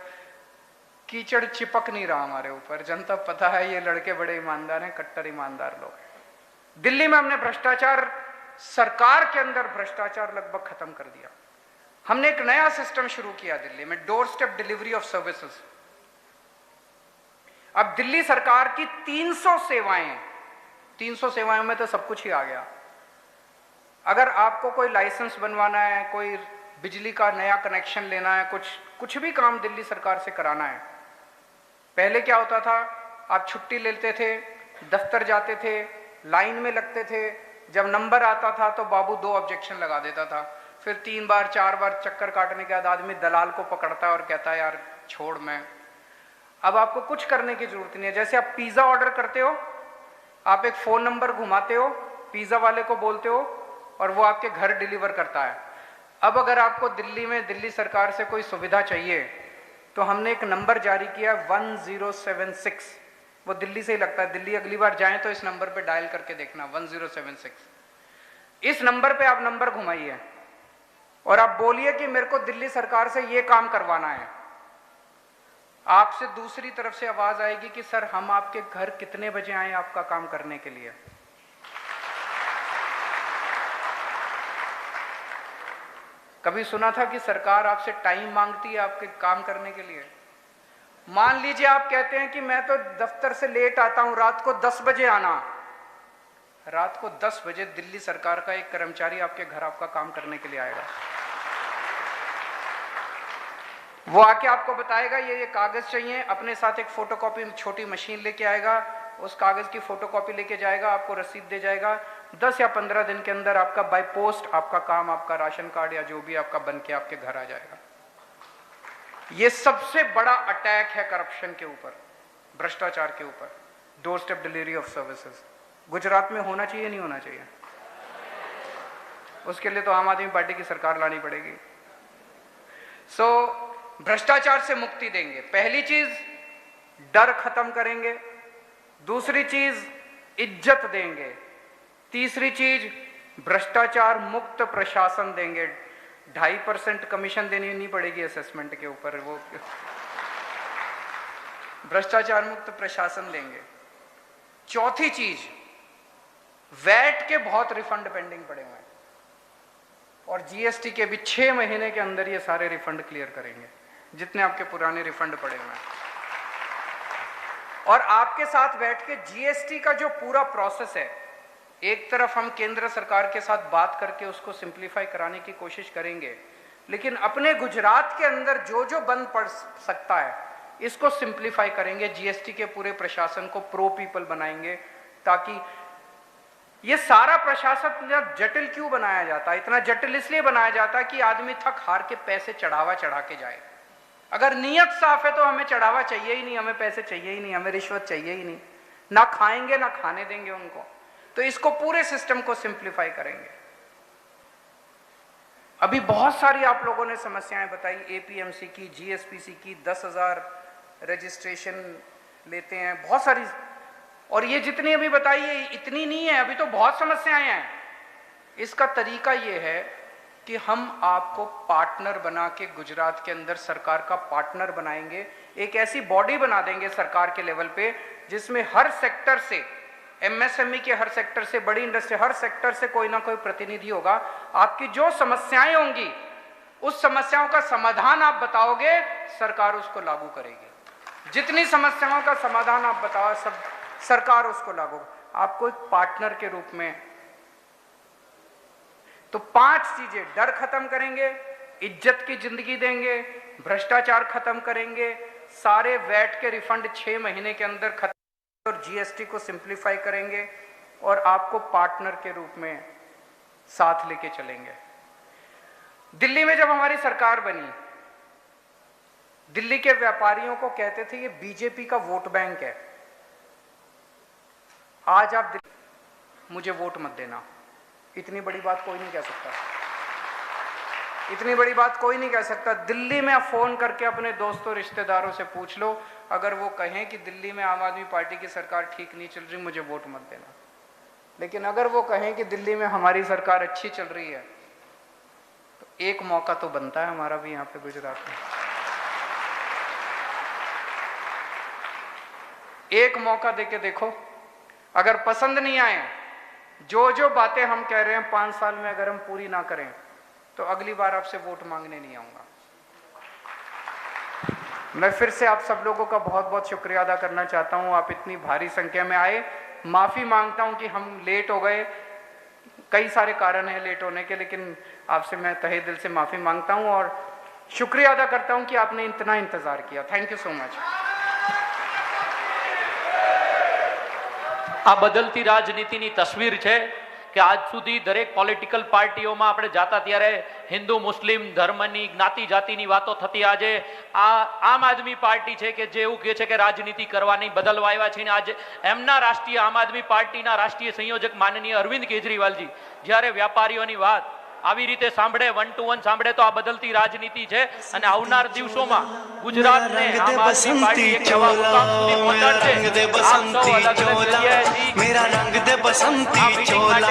कीचड़ चिपक नहीं रहा हमारे ऊपर। जनता पता है ये लड़के बड़े ईमानदार हैं, कट्टर ईमानदार लोग हैं। दिल्ली में हमने भ्रष्टाचार, सरकार के अंदर भ्रष्टाचार लगभग खत्म कर दिया। हमने एक नया सिस्टम शुरू किया दिल्ली में, door step delivery of services. अब दिल्ली सरकार की 300 सेवाएं, 300 सेवाओं में तो सब कुछ ही आ गया। अगर आपको कोई लाइसेंस बनवाना है, कोई बिजली का नया कनेक्शन लेना है, कुछ भी काम दिल्ली सरकार से कराना है, पहले क्या होता था, आप छुट्टी लेते थे, दफ्तर जाते थे, लाइन में लगते थे, जब नंबर आता था तो बाबू 2 ऑब्जेक्शन लगा देता था, फिर 3 बार 4 बार चक्कर काटने के बाद आदमी दलाल को पकड़ता है और कहता है यार छोड़ मैं। अब आपको कुछ करने की जरूरत नहीं है। जैसे आप पिज्जा ऑर्डर करते हो, आप एक फोन नंबर घुमाते हो, पिज्जा वाले को बोलते हो और वो आपके घर डिलीवर करता है। अब अगर आपको दिल्ली में दिल्ली सरकार से कोई सुविधा चाहिए तो हमने एक नंबर जारी किया 1076, वो दिल्ली से ही लगता है। दिल्ली अगली बार जाएं तो इस नंबर पे डायल करके देखना 1076। इस नंबर पे आप नंबर घुमाइए और आप बोलिए कि मेरे को दिल्ली सरकार से ये काम करवाना है। आपसे दूसरी तरफ से आवाज आएगी कि सर हम आपके घर कितने बजे आए आपका काम करने के लिए। कभी सुना था कि सरकार आपसे टाइम मांगती है आपके काम करने के लिए? मान लीजिए आप कहते हैं कि मैं तो दफ्तर से लेट आता हूं, रात को 10 बजे आना। रात को 10 बजे दिल्ली सरकार का एक कर्मचारी आपके घर आपका काम करने के लिए आएगा। वो आके आपको बताएगा ये कागज चाहिए, अपने साथ एक फोटोकॉपी छोटी मशीन लेके आएगा, उस कागज की फोटोकॉपी लेके जाएगा, आपको रसीद दे जाएगा। 10 या 15 दिन के अंदर आपका बाय पोस्ट आपका काम, आपका राशन कार्ड या जो भी आपका बन के आपके घर आ जाएगा। ये सबसे बड़ा अटैक है करप्शन के ऊपर, भ्रष्टाचार के ऊपर, door step delivery of services. Gujarat में होना चाहिए, नहीं होना चाहिए? उसके लिए तो आम आदमी पार्टी की सरकार लानी पड़ेगी। भ्रष्टाचार से मुक्ति देंगे। पहली चीज डर खत्म करेंगे, दूसरी चीज इज्जत देंगे, तीसरी चीज भ्रष्टाचार मुक्त प्रशासन देंगे। 2.5% कमीशन देनी नहीं पड़ेगी असेसमेंट के ऊपर, वो भ्रष्टाचार मुक्त प्रशासन देंगे। चौथी चीज, वैट के बहुत रिफंड पेंडिंग पड़े हुए हैं और जीएसटी के भी 6 महीने के अंदर ये सारे रिफंड क्लियर करेंगे, जितने आपके पुराने रिफंड पड़े हुए हैं। और आपके साथ बैठ के जीएसटी का जो पूरा प्रोसेस है, एक तरफ हम केंद्र सरकार के साथ बात करके उसको सिंप्लीफाई कराने की कोशिश करेंगे, लेकिन अपने गुजरात के अंदर जो जो बंद पड़ सकता है इसको सिंप्लीफाई करेंगे। जीएसटी के पूरे प्रशासन को प्रो पीपल बनाएंगे, ताकि ये सारा प्रशासन इतना जटिल क्यों बनाया जाता है? इतना जटिल इसलिए बनाया जाता है कि आदमी थक हार के पैसे चढ़ावा चढ़ा के जाए। अगर नीयत साफ है तो हमें चढ़ावा चाहिए ही नहीं, हमें पैसे चाहिए ही नहीं, हमें रिश्वत चाहिए ही नहीं, ना खाएंगे ना खाने देंगे उनको। तो इसको पूरे सिस्टम को सिंप्लीफाई करेंगे। अभी बहुत सारी आप लोगों ने समस्याएं बताई, एपीएमसी की, जीएसपीसी की, 10,000 रजिस्ट्रेशन लेते हैं, बहुत सारी। और ये जितनी अभी बताई है इतनी नहीं है, अभी तो बहुत समस्याएं हैं। इसका तरीका ये है कि हम आपको पार्टनर बना के गुजरात के अंदर सरकार का पार्टनर बनाएंगे। एक ऐसी बॉडी बना देंगे सरकार के लेवल पे जिसमें हर सेक्टर से, एमएसएमई के हर सेक्टर से, बड़ी इंडस्ट्री हर सेक्टर से कोई ना कोई प्रतिनिधि होगा। आपकी जो समस्याएं होंगी उस समस्याओं का समाधान आप बताओगे, सरकार उसको लागू करेगी। जितनी समस्याओं का समाधान आप बताओ, सब सरकार उसको लागू। आपको एक पार्टनर के रूप में। तो 5 चीजें, डर खत्म करेंगे, इज्जत की जिंदगी देंगे, भ्रष्टाचार खत्म करेंगे, सारे वैट के रिफंड 6 महीने के अंदर खत्म और जीएसटी को सिंप्लीफाई करेंगे और आपको पार्टनर के रूप में साथ लेके चलेंगे। दिल्ली में जब हमारी सरकार बनी, दिल्ली के व्यापारियों को कहते थे ये बीजेपी का वोट बैंक है। आज आप मुझे वोट मत देना, इतनी बड़ी बात कोई नहीं कह सकता। इतनी बड़ी बात कोई नहीं कह सकता। दिल्ली में आप फोन करके अपने दोस्तों रिश्तेदारों से पूछ लो, अगर वो कहें कि दिल्ली में आम आदमी पार्टी की सरकार ठीक नहीं चल रही, मुझे वोट मत देना। लेकिन अगर वो कहें कि दिल्ली में हमारी सरकार अच्छी चल रही है, तो एक मौका तो बनता है हमारा भी यहाँ पे गुजरात में। एक मौका देके देखो, अगर पसंद नहीं आए, जो जो बातें हम कह रहे हैं 5 साल में अगर हम पूरी ना करें, तो अगली बार आपसे वोट मांगने नहीं आऊंगा। मैं फिर से आप सब लोगों का बहुत बहुत शुक्रिया अदा करना चाहता हूं। आप इतनी भारी संख्या में आए, माफी मांगता हूं कि हम लेट हो गए, कई सारे कारण हैं लेट होने के, लेकिन आपसे मैं तहे दिल से माफी मांगता हूं और शुक्रिया अदा करता हूं कि आपने इतना इंतजार किया। Thank you so much. આ બદલતી રાજનીતિની તસવીર છે કે આજ સુધી દરેક પોલિટિકલ પાર્ટીઓમાં આપણે જાતા ત્યારે હિન્દુ મુસ્લિમ ધર્મની જ્ઞાતિ જાતિની વાતો થતી, આજે આ આમ આદમી પાર્ટી છે કે જે એવું કહે છે કે રાજનીતિ કરવાની બદલવા આવ્યા છે, આજે એમના રાષ્ટ્રીય આમ આદમી પાર્ટીના રાષ્ટ્રીય સંયોજક માનનીય અરવિંદ કેજરીવાલજી જ્યારે વ્યાપારીઓની વાત આવી રીતે સાંભળે, 1 to 1 સાંભળે તો આ બદલતી રાજનીતિ છે અને આવનાર દિવસોમાં ગુજરાતને આમ આદમી પાર્ટી એક નવા મુકામ સુધી પહોંચાડશે. આપ સૌ અલગ અલગ જગ્યાએથી આ meeting માટે